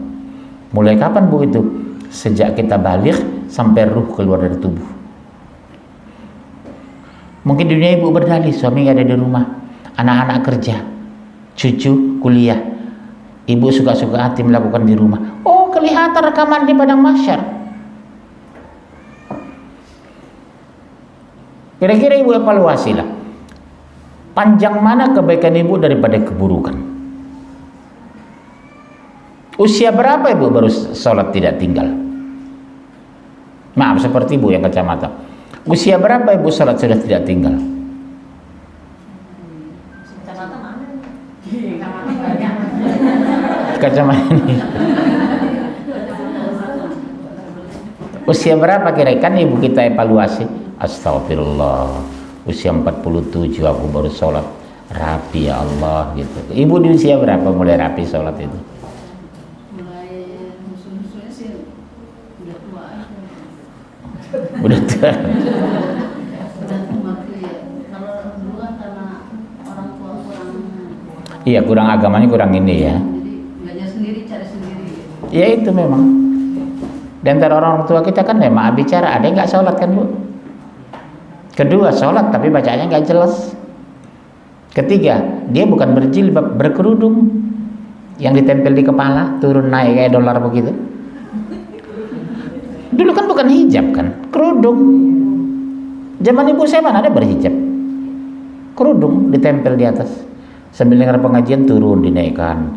Mulai kapan bu itu? Sejak kita balik sampai ruh keluar dari tubuh. Mungkin dunia ibu berdalih, suami nggak ada di rumah, anak-anak kerja, cucu kuliah, ibu suka-suka hati melakukan di rumah. Oh, kelihatan rekaman di padang mahsyar. Kira-kira ibu evaluasi lah, panjang mana kebaikan ibu daripada keburukan? Usia berapa ibu baru sholat tidak tinggal? Maaf, seperti ibu yang kacamata. Usia berapa ibu sholat sudah tidak tinggal? Kacamata ini. Usia berapa kira-kira? Kan ibu kita evaluasi. Astagfirullah, usia 47 aku baru sholat rapi ya Allah gitu. Ibu di usia berapa mulai rapi sholat itu? Musuh-musuhnya sih udah tua aja. Udah tua. Udah tua tuh ya. Kalau dulu kan karena orang tua kurang. Iya, kurang agamanya, kurang ini ya. Jadi belajar sendiri, cari sendiri. Ya itu memang. Dan antara orang tua kita kan memang bicara, ada yang nggak sholat kan bu? Kedua, sholat tapi bacaannya nggak jelas. Ketiga, dia bukan berjilbab, berkerudung yang ditempel di kepala, turun naik kayak dolar begitu. Dulu kan bukan hijab kan, kerudung. Zaman ibu saya mana ada berhijab, kerudung ditempel di atas. Sambil dengar pengajian turun dinaikkan,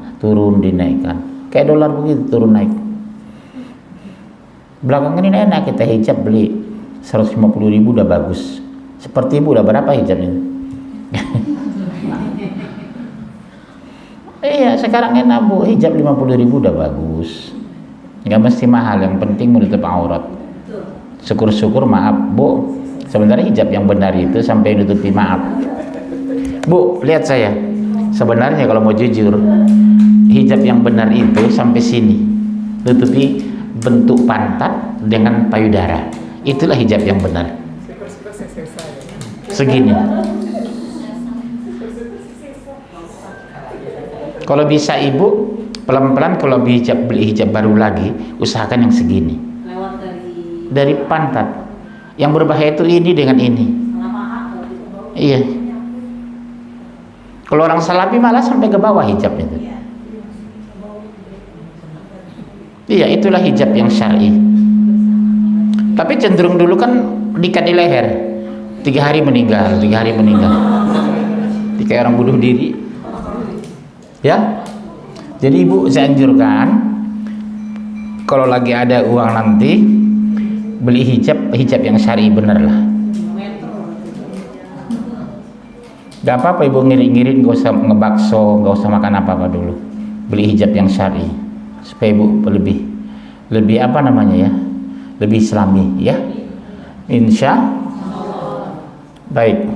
kayak dolar begitu turun naik. Belakangan ini enak kita hijab beli 150.000 udah bagus. Seperti ibu udah berapa hijabnya? Iya, sekarang enak bu, hijab 50.000 udah bagus. Nggak mesti mahal, yang penting menutup aurat. Syukur-syukur, maaf bu, sebenarnya hijab yang benar itu sampai nutupi, maaf bu, lihat saya. Sebenarnya kalau mau jujur, hijab yang benar itu sampai sini, nutupi bentuk pantat dengan payudara. Itulah hijab yang benar. Segini. Kalau bisa ibu pelan-pelan, kalau beli hijab baru lagi, usahakan yang segini. Lewat dari pantat. Yang berbahaya itu ini dengan ini. Iya. Kalau orang salafi malah sampai ke bawah hijab itu. Iya, itulah hijab yang syar'i. Tapi cenderung dulu kan diikat di leher. 3 hari meninggal. Kayak orang bunuh diri. Ya. Jadi ibu saya anjurkan, kalau lagi ada uang nanti beli hijab yang syar'i bener lah. Gak apa-apa ibu ngirit-ngirit, gak usah ngebakso, gak usah makan apa-apa dulu. Beli hijab yang syar'i supaya ibu lebih apa namanya ya, lebih islami ya, insya. Baik,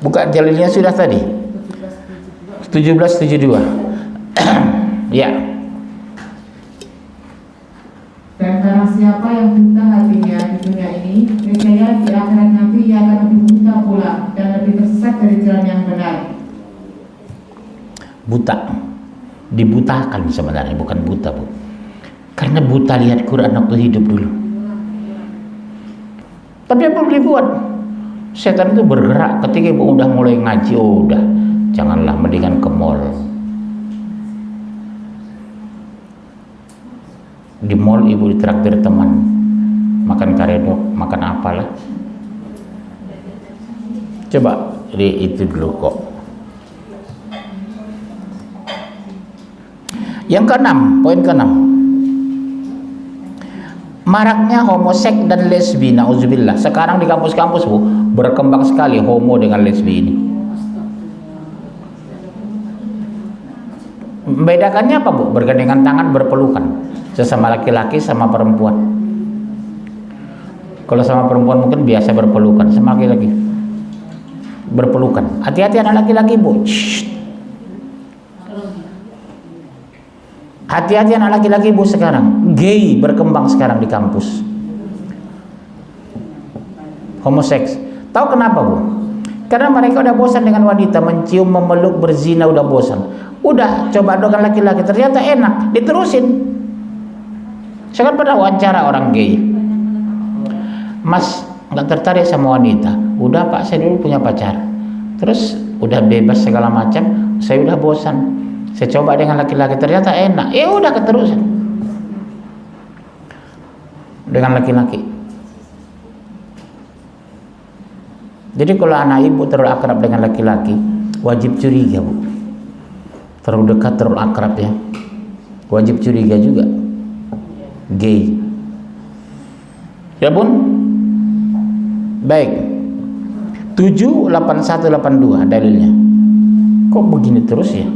buka dalilnya sudah tadi 1772. Ya, siapa yang buta hatinya di dunia ini, niscaya di akhirat nanti ia akan lebih buta pula dan lebih tersesat dari jalan yang benar. Buta, dibutakan sebenarnya, bukan buta, Bu. Karena buta lihat Quran waktu hidup dulu. Tapi apa boleh buat? Setan itu bergerak ketika ibu udah mulai ngaji. Oh udah, janganlah, mendingan ke mall. Di mall ibu ditraktir teman makan karedok, makan apalah. Coba itu dulu kok. Yang keenam, poin keenam, maraknya homoseks dan lesbi, nauzubillah. Sekarang di kampus-kampus, Bu, berkembang sekali homo dengan lesbi ini. Membedakannya apa, Bu? Bergandengan tangan, berpelukan. Sesama laki-laki sama perempuan. Kalau sama perempuan mungkin biasa berpelukan, sama laki-laki berpelukan. Hati-hati anak laki-laki, Bu. Shh. Hati-hati anak laki-laki, Bu, sekarang. Gay berkembang sekarang di kampus. Homoseks. Tahu kenapa, Bu? Karena mereka udah bosan dengan wanita, mencium, memeluk, berzina, udah bosan. Udah coba dengan laki-laki, ternyata enak, diterusin. Saya kan pernah wawancara orang gay. Mas, nggak tertarik sama wanita? Udah Pak, saya dulu punya pacar. Terus udah bebas segala macam, saya udah bosan. Saya coba dengan laki-laki, ternyata enak. Ya udah keterusan dengan laki-laki. Jadi kalau anak ibu terlalu akrab dengan laki-laki, wajib curiga, Bu. Terlalu dekat, terlalu akrab ya, wajib curiga juga. Gay. Ya Bun. Baik. 78182 dalilnya. Kok begini terus ya?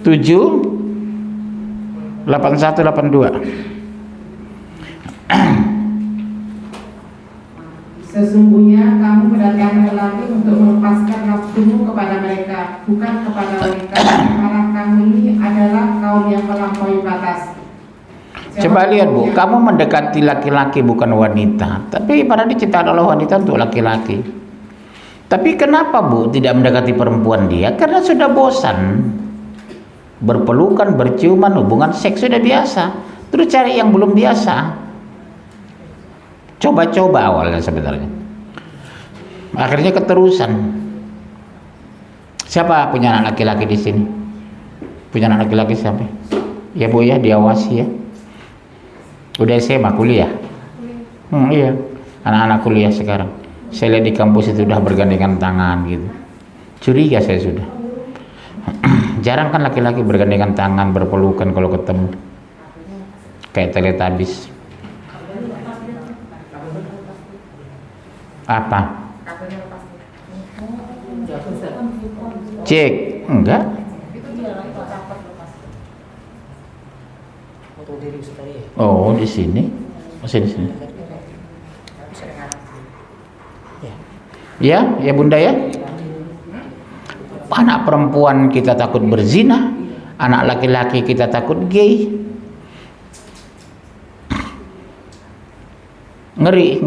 78182. Sesungguhnya kamu mendatangkan lelaki untuk melepaskan nafsumu kepada mereka, bukan kepada wanita. Karena kamu ini adalah kaum yang melampaui batas. Coba lihat, Bu, kamu mendekati laki-laki bukan wanita, tapi pada diciptakan oleh wanita untuk laki-laki. Tapi kenapa, Bu, tidak mendekati perempuan dia? Karena sudah bosan. Berpelukan, berciuman, hubungan seks sudah biasa. Terus cari yang belum biasa. Coba-coba awalnya sebenarnya. Akhirnya keterusan. Siapa punya anak laki-laki di sini? Punya anak laki-laki siapa? Ya Bu ya, diawasi ya. Udah SMA, kuliah. Iya, anak-anak kuliah sekarang. Saya lihat di kampus itu udah bergandengan tangan gitu. Curiga saya sudah. Jarang kan laki-laki bergandengan tangan, berpelukan kalau ketemu. Kayak Teletubbies. Apa? Cek, enggak. Oh, di sini. Masih di sini. Ya, ya Bunda ya. Anak perempuan kita takut berzina, anak laki-laki kita takut gay. Ngeri.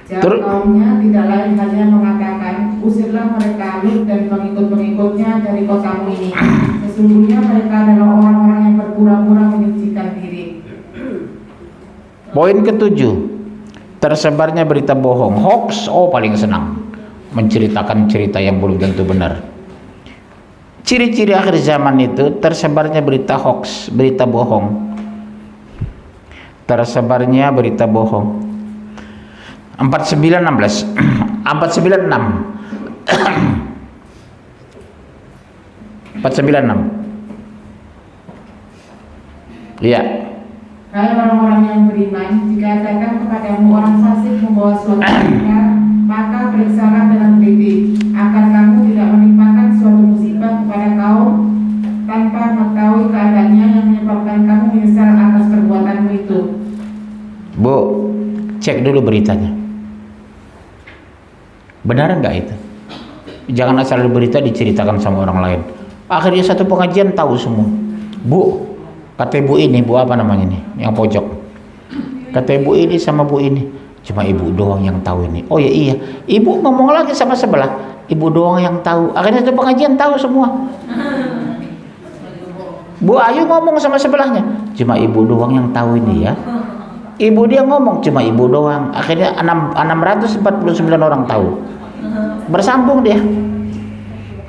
Jawab kaumnya tidak lain hanya mengatakan, usirlah mereka Lut dan pengikut-pengikutnya dari kotamu ini. Sesungguhnya mereka adalah orang-orang yang berpura-pura menyucikan diri. Poin ketujuh, tersebarnya berita bohong, hoax. Oh, paling senang menceritakan cerita yang belum tentu benar. Ciri-ciri akhir zaman itu tersebarnya berita hoax, berita bohong. Tersebarnya berita bohong. 4916 496 496. Iya. Hai orang-orang yang beriman, jika datang kepadamu orang fasik membawa suatu berita, maka periksalah dengan teliti, agar kamu tidak menimpakan suatu musibah kepada kaum tanpa mengetahui keadaannya yang menyebabkan kamu menyesal atas perbuatanmu itu. Bu, cek dulu beritanya. Benar enggak itu? Jangan asal berita diceritakan sama orang lain. Akhirnya satu pengajian tahu semua. Bu, Kata ibu ini, bu apa namanya nih, yang pojok. Kata ibu ini sama bu ini, cuma ibu doang yang tahu ini. Oh ya iya, ibu ngomong lagi sama sebelah, ibu doang yang tahu. Akhirnya itu pengajian tahu semua. Bu Ayu ngomong sama sebelahnya, cuma ibu doang yang tahu ini ya. Ibu dia ngomong, cuma ibu doang. Akhirnya 649 orang tahu. Bersambung dia.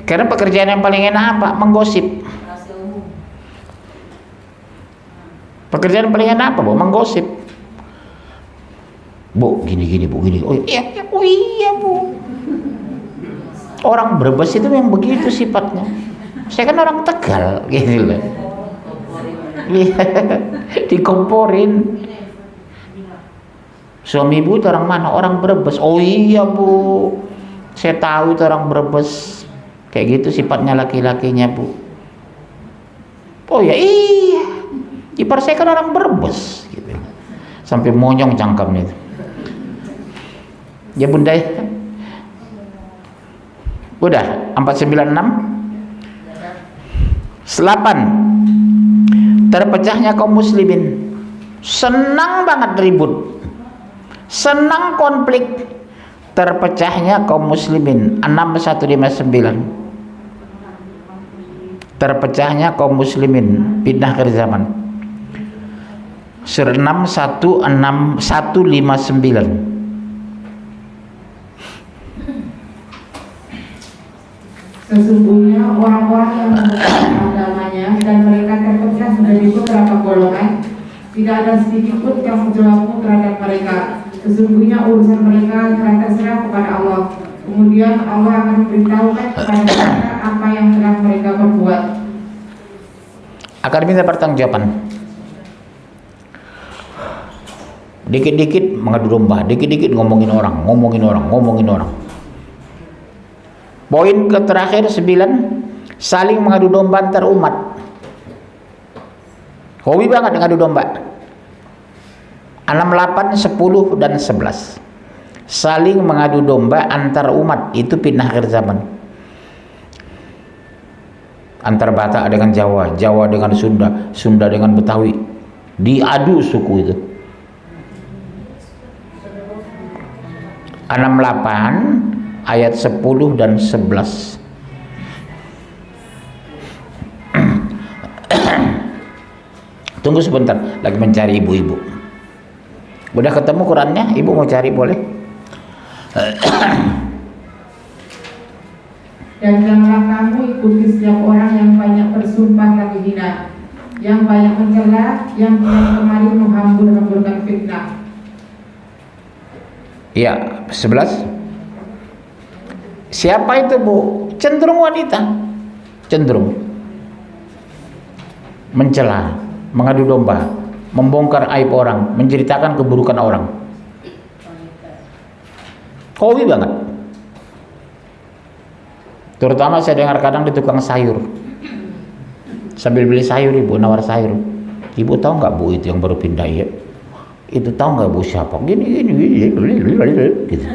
Karena pekerjaan yang paling enak apa? Menggosip. Pekerjaan paling enak apa, Bu? Menggosip. Bu, gini Bu, gini. Oh iya, Bu. Orang Brebes itu yang begitu sifatnya. Saya kan orang Tegal, gitu loh. Dikomporin. Suami ibu itu orang mana? Orang Brebes. Oh iya, Bu. Saya tahu itu orang Brebes. Kayak gitu sifatnya laki-lakinya, Bu. Oh ya iya. Ipar saya kan orang Brebes, gitu. Sampai monyong cangkemnya itu. Ya Bunda ya. Udah 496. 8. Terpecahnya kaum muslimin. Senang banget ribut. Senang konflik. Terpecahnya kaum muslimin. 6159. Terpecahnya kaum muslimin, pindah akhir zaman. Surah 159. Sesungguhnya orang-orang yang menggunakan agamanya dan mereka terpecah menjadi beberapa golongan, tidak ada sedikit pun yang menjawabmu terhadap mereka. Sesungguhnya urusan mereka telah terserah kepada Allah. Kemudian Allah akan memberitahukan kepada mereka apa yang telah mereka perbuat. Akan minta pertanggungjawaban. Dikit-dikit mengadu domba, dikit-dikit ngomongin orang. Poin ke terakhir 9, saling mengadu domba antar umat. Hobi banget ngadu domba. 68, 10 dan 11. Saling mengadu domba antar umat, itu fitnah akhir zaman. Antar Batak dengan Jawa, Jawa dengan Sunda, Sunda dengan Betawi. Diadu suku itu. 68 ayat 10 dan 11. Tunggu sebentar, lagi mencari ibu-ibu. Udah ketemu Qurannya? Ibu mau cari boleh? Dan janganlah kamu ikuti setiap orang yang banyak bersumpah tapi hina, yang banyak mencela, yang kemari menghambur-hamburkan fitnah. Ya, 11. Siapa itu, Bu? Cenderung wanita. Cenderung mencela, mengadu domba, membongkar aib orang, menceritakan keburukan orang. Hobi banget. Terutama saya dengar kadang di tukang sayur. Sambil beli sayur, ibu nawar sayur. Ibu tahu nggak, Bu, itu yang baru pindah ya? Itu tahu nggak, Bu, siapa? Gini. Gitu.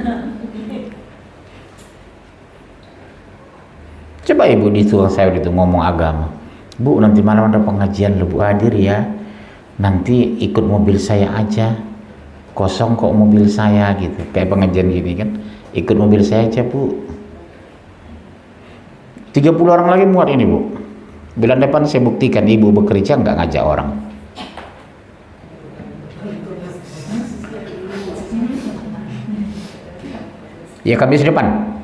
Coba ibu di tukang sayur itu ngomong agama. Bu, nanti malam ada pengajian, lu Bu hadir ya. Nanti ikut mobil saya aja. Kosong kok mobil saya gitu. Kayak pengajian gini kan. Ikut mobil saya aja, Bu. 30 orang lagi muat ini, Bu. Bulan depan saya buktikan ibu bekerja nggak ngajak orang. Ya, Kamis depan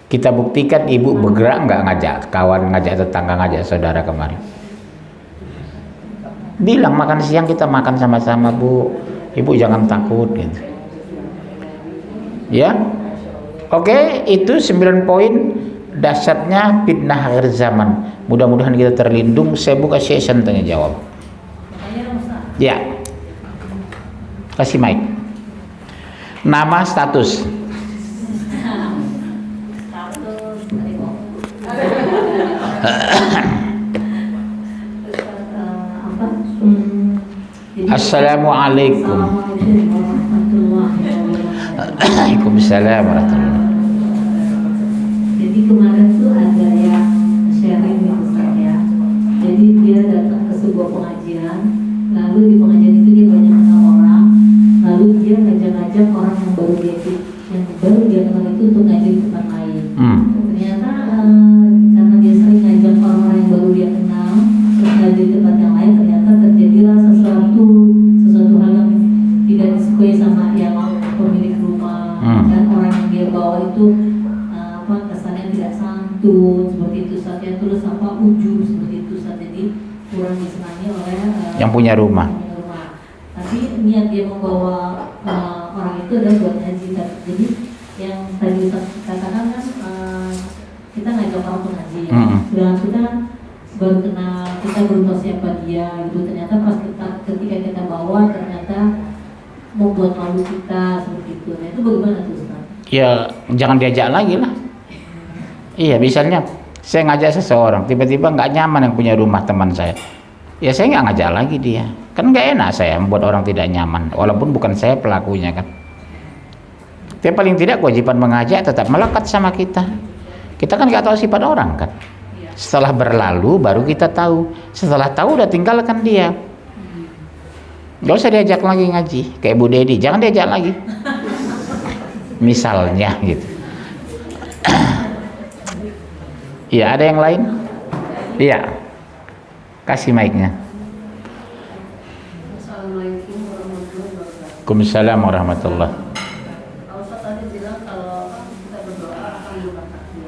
kita buktikan ibu bergerak nggak ngajak kawan, ngajak tetangga, ngajak saudara kemari. Bilang makan siang kita makan sama-sama, Bu. Ibu jangan takut gitu. Ya. Oke, itu 9 poin dasarnya fitnah akhir zaman. Mudah-mudahan kita terlindung. Saya buka session tanya jawab. Ya. Kasih mic. Nama, status. Assalamualaikum. Waalaikumsalam warahmatullahi wabarakatuh. Jadi kemarin tuh ada yang sharing nih Ustaz ya. Jadi dia datang ke sebuah pengajian, lalu di pengajian itu dia banyak kenal orang, lalu dia ngajak-ngajak orang yang baru dia kenal itu untuk ngaji di tempat lain. Ternyata karena dia sering ngajak orang-orang yang baru dia kenal untuk ngaji di tempat yang lain, ternyata terjadilah sesuatu hal yang tidak disukai sama yang pemilik rumah, dan orang yang dia bawa itu kesannya tidak santun seperti itu saja, terus ujub seperti itu saja, jadi kurang disenangi oleh yang punya rumah. Tapi niat dia membawa orang itu adalah buat ngaji. Jadi yang tadi Ustaz katakan kan kita ngajak orang untuk ngaji, sedangkan kita baru kenal, kita belum tahu siapa dia gitu. Ternyata pas ketika kita bawa ternyata membuat malu kita seperti itu. Nah itu bagaimana tuh Ustaz? Ya jangan diajak lagi lah. Iya, misalnya saya ngajak seseorang, tiba-tiba nggak nyaman yang punya rumah teman saya, ya saya nggak ngajak lagi dia. Kan nggak enak saya membuat orang tidak nyaman, walaupun bukan saya pelakunya kan. Tapi paling tidak kewajiban mengajak tetap melekat sama kita. Kita kan nggak tahu sifat orang kan. Setelah berlalu baru kita tahu. Setelah tahu udah tinggalkan dia. Nggak usah diajak lagi ngaji, kayak Bu Dedi, jangan diajak lagi. Misalnya gitu. Iya, ada yang lain? Iya. Kasih mic-nya. Assalamualaikum warahmatullahi wabarakatuh. Waalaikumsalam warahmatullahi. Ustaz tadi bilang kalau kita berdoa akan berubah takdir.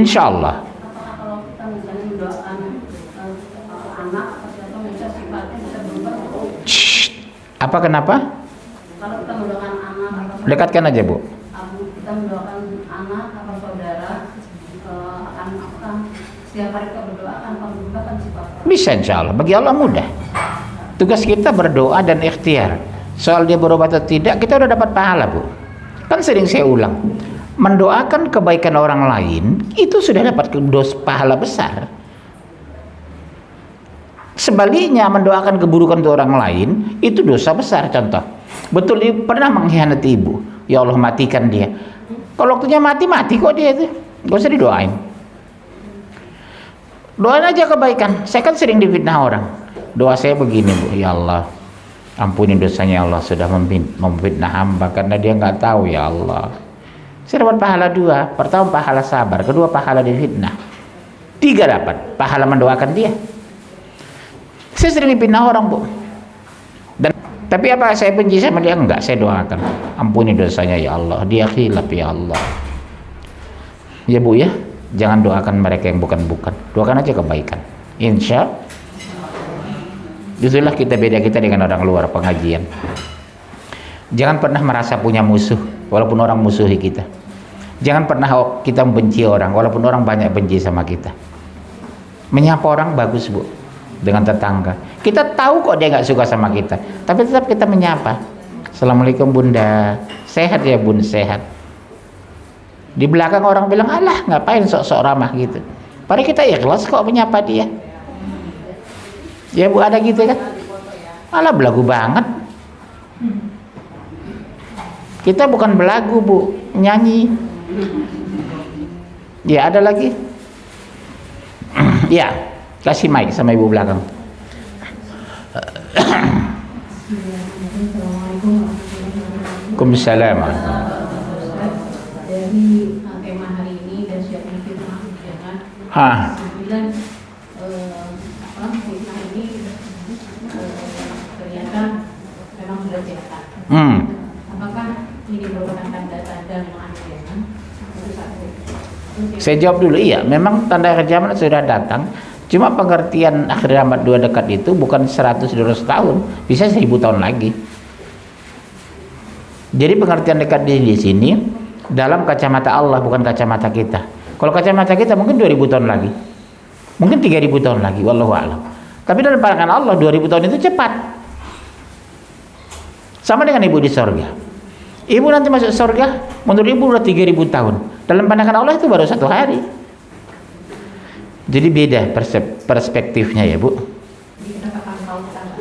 Insyaallah. Apakah kalau kita misalnya mendoakan anak atau misalnya sifatnya bisa berubah? Shh. Apa kenapa? Kalau kita mendoakan anak atau Dekatkan aja, Bu. kita mendoakan anak atau saudara, apakah setiap hari kita berdoa akan berubah sifat? Bisa insyaallah. Bagi Allah mudah. Tugas kita berdoa dan ikhtiar. Soal dia berubah atau tidak, kita udah dapat pahala, Bu. Kan sering saya ulang. Mendoakan kebaikan orang lain itu sudah dapat pahala besar. Sebaliknya mendoakan keburukan untuk orang lain itu dosa besar. Contoh, betul ibu pernah mengkhianati ibu, ya Allah matikan dia. Kalau waktunya mati kok dia itu, gak usah didoain. Doain aja kebaikan. Saya kan sering difitnah orang. Doa saya begini, Bu, ya Allah ampuni dosanya, Allah sudah memfitnah hamba karena dia nggak tahu, ya Allah. Saya dapat pahala 2. Pertama pahala sabar, kedua pahala difitnah, 3 dapat pahala mendoakan dia. Saya sering difitnah orang, Bu. Tapi apa saya benci sama dia? Enggak, saya doakan ampuni dosanya, ya Allah, dia khilaf, ya Allah. Ya Bu ya, jangan doakan mereka yang bukan-bukan, doakan aja kebaikan. Insya itulah kita beda kita dengan orang luar pengajian. Jangan pernah merasa punya musuh walaupun orang musuhi kita. Jangan pernah kita membenci orang walaupun orang banyak benci sama kita. Menyapa orang bagus, Bu, dengan tetangga. Kita tahu kok dia nggak suka sama kita, tapi tetap kita menyapa. Assalamualaikum Bunda, sehat ya Bun, sehat. Di belakang orang bilang, alah ngapain sok-sok ramah gitu. Padahal kita ikhlas kok menyapa dia. Ya Bu, ada gitu kan? Alah belagu banget. Kita bukan belagu, Bu, nyanyi. Ya ada lagi. Ya, kasih mic sama ibu belakang. Waalaikumsalam. Dari tema hari ini dan siapnya firman jangan sembilan fitnah ini ternyata memang sudah kelihatan. Apakah ini merupakan tanda-tanda memang akhir zaman? Saya jawab dulu, iya, memang tanda akhir zaman sudah datang. Cuma pengertian akhir zaman 2 dekat itu bukan 100-200 tahun, bisa 1000 tahun lagi. Jadi pengertian dekat di sini dalam kacamata Allah, bukan kacamata kita. Kalau kacamata kita mungkin 2000 tahun lagi, mungkin 3000 tahun lagi, wallahu a'lam. Tapi dalam pandangan Allah 2000 tahun itu cepat. Sama dengan ibu di sorga. Ibu nanti masuk sorga, menurut ibu udah 3000 tahun. Dalam pandangan Allah itu baru 1 hari. Jadi beda perspektifnya ya Bu. Jadi kita kapan tahu tanda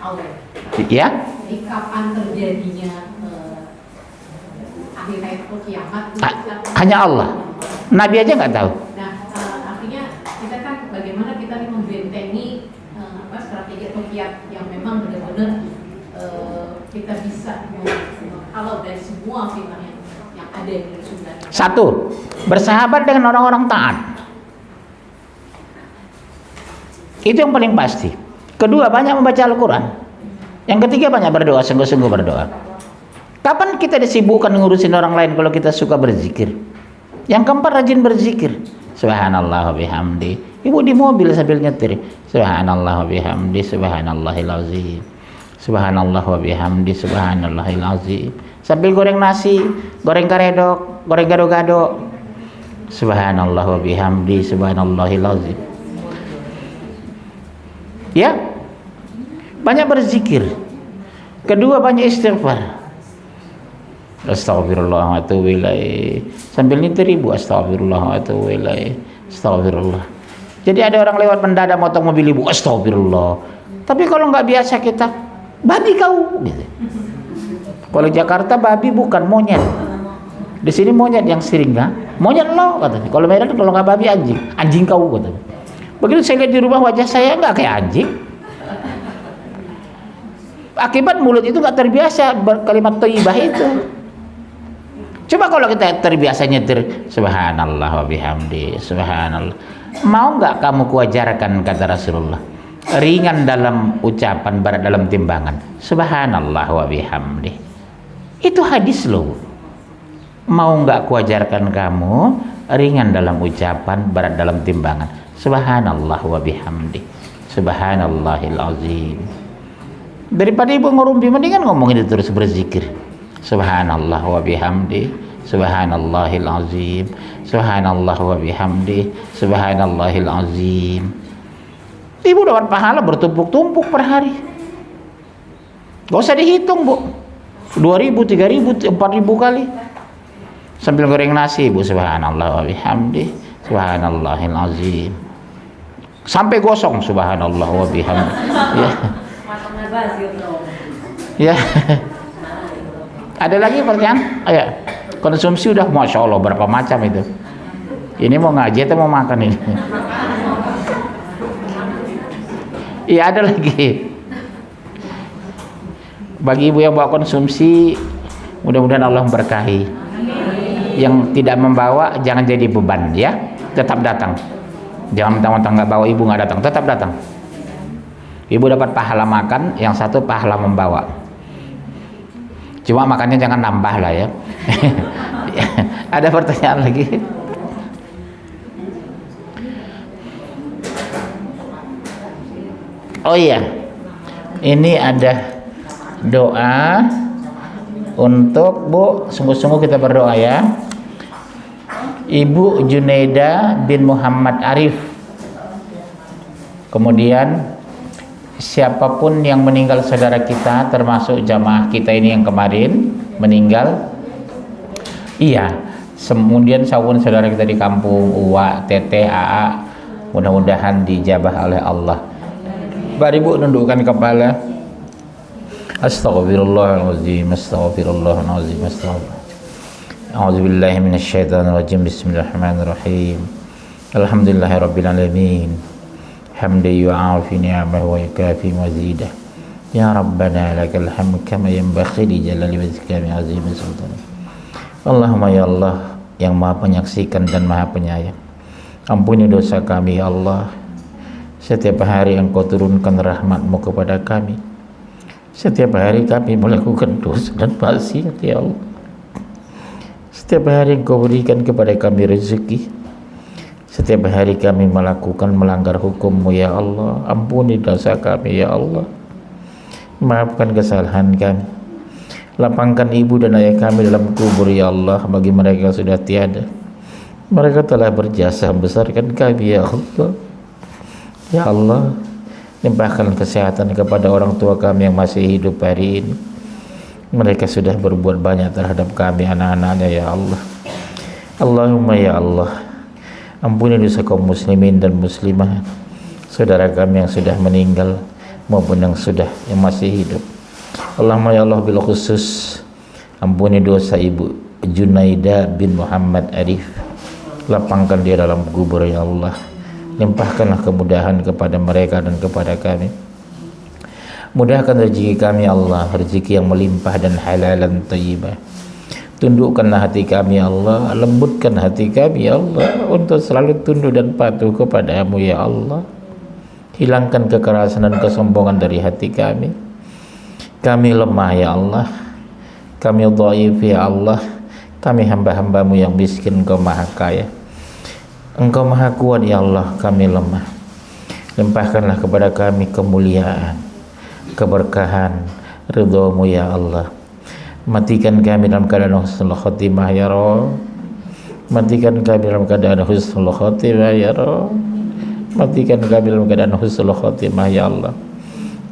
Allah? Ya? Jadi kapan terjadinya akhir hayat kiamat? Hanya Allah. Nabi aja nggak tahu. Nah, artinya kita kan bagaimana kita membentengi kiat yang memang benar-benar kita bisa menghalau dari semua fitnah yang ada di Sunda. Satu, bersahabat dengan orang-orang taat. Itu yang paling pasti. Kedua, banyak membaca Al-Quran. Yang ketiga, banyak berdoa, sungguh-sungguh berdoa. Kapan kita disibukkan ngurusin orang lain kalau kita suka berzikir? Yang keempat, rajin berzikir. Subhanallah wa bihamdi. Ibu di mobil sambil nyetir. Subhanallah wa bihamdi, subhanallahil azim. Subhanallah wa bihamdi, subhanallahil azim. Sambil goreng nasi, goreng karedok, goreng gado-gado. Subhanallah wa bihamdi, subhanallahil azim. Ya, banyak berzikir. Kedua, banyak istighfar. Astagfirullah wa atubu ilaih. Sambil nyetir ibu, astagfirullah wa atubu ilaih. Astagfirullah. Jadi ada orang lewat mendadak motong mobil ibu, astagfirullah. Tapi kalau nggak biasa kita, babi kau gitu. Kalau Jakarta babi bukan monyet. Di sini monyet yang sering kan? Monyet lo katanya. Kalau Medan kalau nggak babi anjing, anjing kau katanya. Begitu saya lihat di rumah wajah saya nggak kayak anjing. Akibat mulut itu nggak terbiasa berkalimat thayyibah itu. Coba kalau kita terbiasa nyetir subhanallah wa bihamdi, subhanallah. Mau nggak kamu kuajarkan kata Rasulullah? Ringan dalam ucapan, berat dalam timbangan. Subhanallah wa bihamdi. Itu hadis loh. Mau nggak kuajarkan kamu? Ringan dalam ucapan, berat dalam timbangan. Subhanallah wa bihamdi. Subhanallahil azim. Daripada ibu ngurumpi, mendingan ngomongin itu terus berzikir. Subhanallah wa bihamdi, subhanallahil azim, subhanallah wa bihamdi, subhanallahil azim. Ibu dapat pahala bertumpuk-tumpuk per hari. Gak usah dihitung bu, 2.000, 3.000, 4.000 kali. Sambil goreng nasi ibu, subhanallah wa bihamdi, subhanallahil azim. Sampai gosong, subhanallah wa bihamdi. Ya. Ya. Ada lagi pertanyaan? Ayo. Konsumsi udah masya Allah berapa macam itu. Ini mau ngaji atau mau makan ini? Iya ada lagi. Bagi ibu yang bawa konsumsi, mudah-mudahan Allah berkahi. Yang tidak membawa jangan jadi beban ya. Tetap datang. Jangan mentang-mentang nggak bawa ibu nggak datang. Tetap datang. Ibu dapat pahala makan, yang satu pahala membawa. Cuma makannya jangan nambah lah ya. Ada pertanyaan lagi? Oh iya, ini ada doa untuk Bu, sungguh-sungguh kita berdoa ya. Ibu Junaida bin Muhammad Arif. Kemudian siapapun yang meninggal saudara kita, termasuk jamaah kita ini yang kemarin meninggal, iya, kemudian saudara kita di kampung, Uwa, Tete, Aa, mudah-mudahan dijabah oleh Allah. Mari Bu nundukkan kepala. Astaghfirullahaladzim, astaghfirullahaladzim, astaghfirullah. A'udzubillahi minasyaitonirrajim. Bismillahirrahmanirrahim. Alhamdulillahirabbil alamin. Hamdi yu'afi ni'amah wa yukafi mazidah. Ya Rabbana lakal hamd kama yanbaghi li jalali wajhika min azimi sultanik. Allahumma ya Allah yang maha penyaksikan dan maha penyayang, ampuni dosa kami ya Allah. Setiap hari Engkau turunkan rahmat-Mu kepada kami. Setiap hari kami melakukan dosa dan maksiat ya Allah. Setiap hari Engkau berikan kepada kami rezeki. Setiap hari kami melakukan melanggar hukum-Mu ya Allah. Ampuni dosa kami ya Allah. Maafkan kesalahan kami. Lapangkan ibu dan ayah kami dalam kubur ya Allah. Bagi mereka yang sudah tiada, mereka telah berjasa membesarkan kami ya Allah. Ya Allah, limpahkan kesehatan kepada orang tua kami yang masih hidup hari ini. Mereka sudah berbuat banyak terhadap kami anak-anaknya ya Allah. Allahumma ya Allah, ampuni dosa kaum muslimin dan muslimah, saudara kami yang sudah meninggal maupun yang masih hidup. Allahumma ya Allah, bil khusus ampuni dosa ibu Junaida bin Muhammad Arif. Lapangkan dia dalam kubur ya Allah. Limpahkanlah kemudahan kepada mereka dan kepada kami. Mudahkan rezeki kami ya Allah, rezeki yang melimpah dan halalan thayyibah. Tundukkanlah hati kami ya Allah, lembutkan hati kami ya Allah untuk selalu tunduk dan patuh kepadamu ya Allah. Hilangkan kekerasan dan kesombongan dari hati kami. Kami lemah ya Allah, kami dhaif ya Allah, kami hamba-hambamu yang miskin, Engkau maha kaya, Engkau maha kuat ya Allah, kami lemah. Limpahkanlah kepada kami kemuliaan, keberkahan, ridhamu ya Allah. Matikan kami dalam keadaan husnul khotimah ya Rabb. Matikan kami dalam keadaan husnul khotimah ya Rabb. Matikan kami dalam keadaan husnul khotimah ya Allah.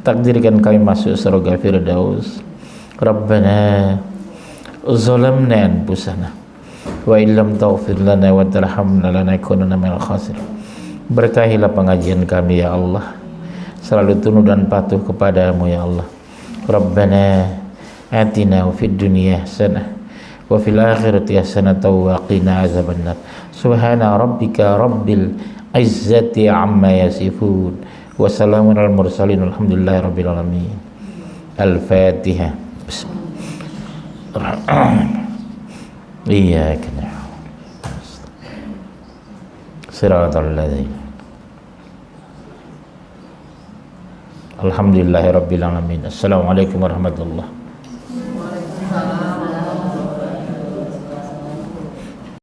Takdirkan kami masuk surga Firdaus. Rabbana zalamna anfusana wa illam taghfir lana wa tarhamna lanakunanna minal khasirin. Berkahilah pengajian kami ya Allah, selalu tunduk dan patuh kepadamu ya Allah. Rabbana atina fid dunya hasanah wa fil akhirati hasanah wa qina azabannar. Subhana rabbika rabbil izzati amma yasifun wa salamun alal mursalin walhamdulillahi rabbil alamin. Al-Fatihah. Iyyaka na'budu siratal ladzina. Alhamdulillahi rabbil alamin. Assalamualaikum warahmatullahi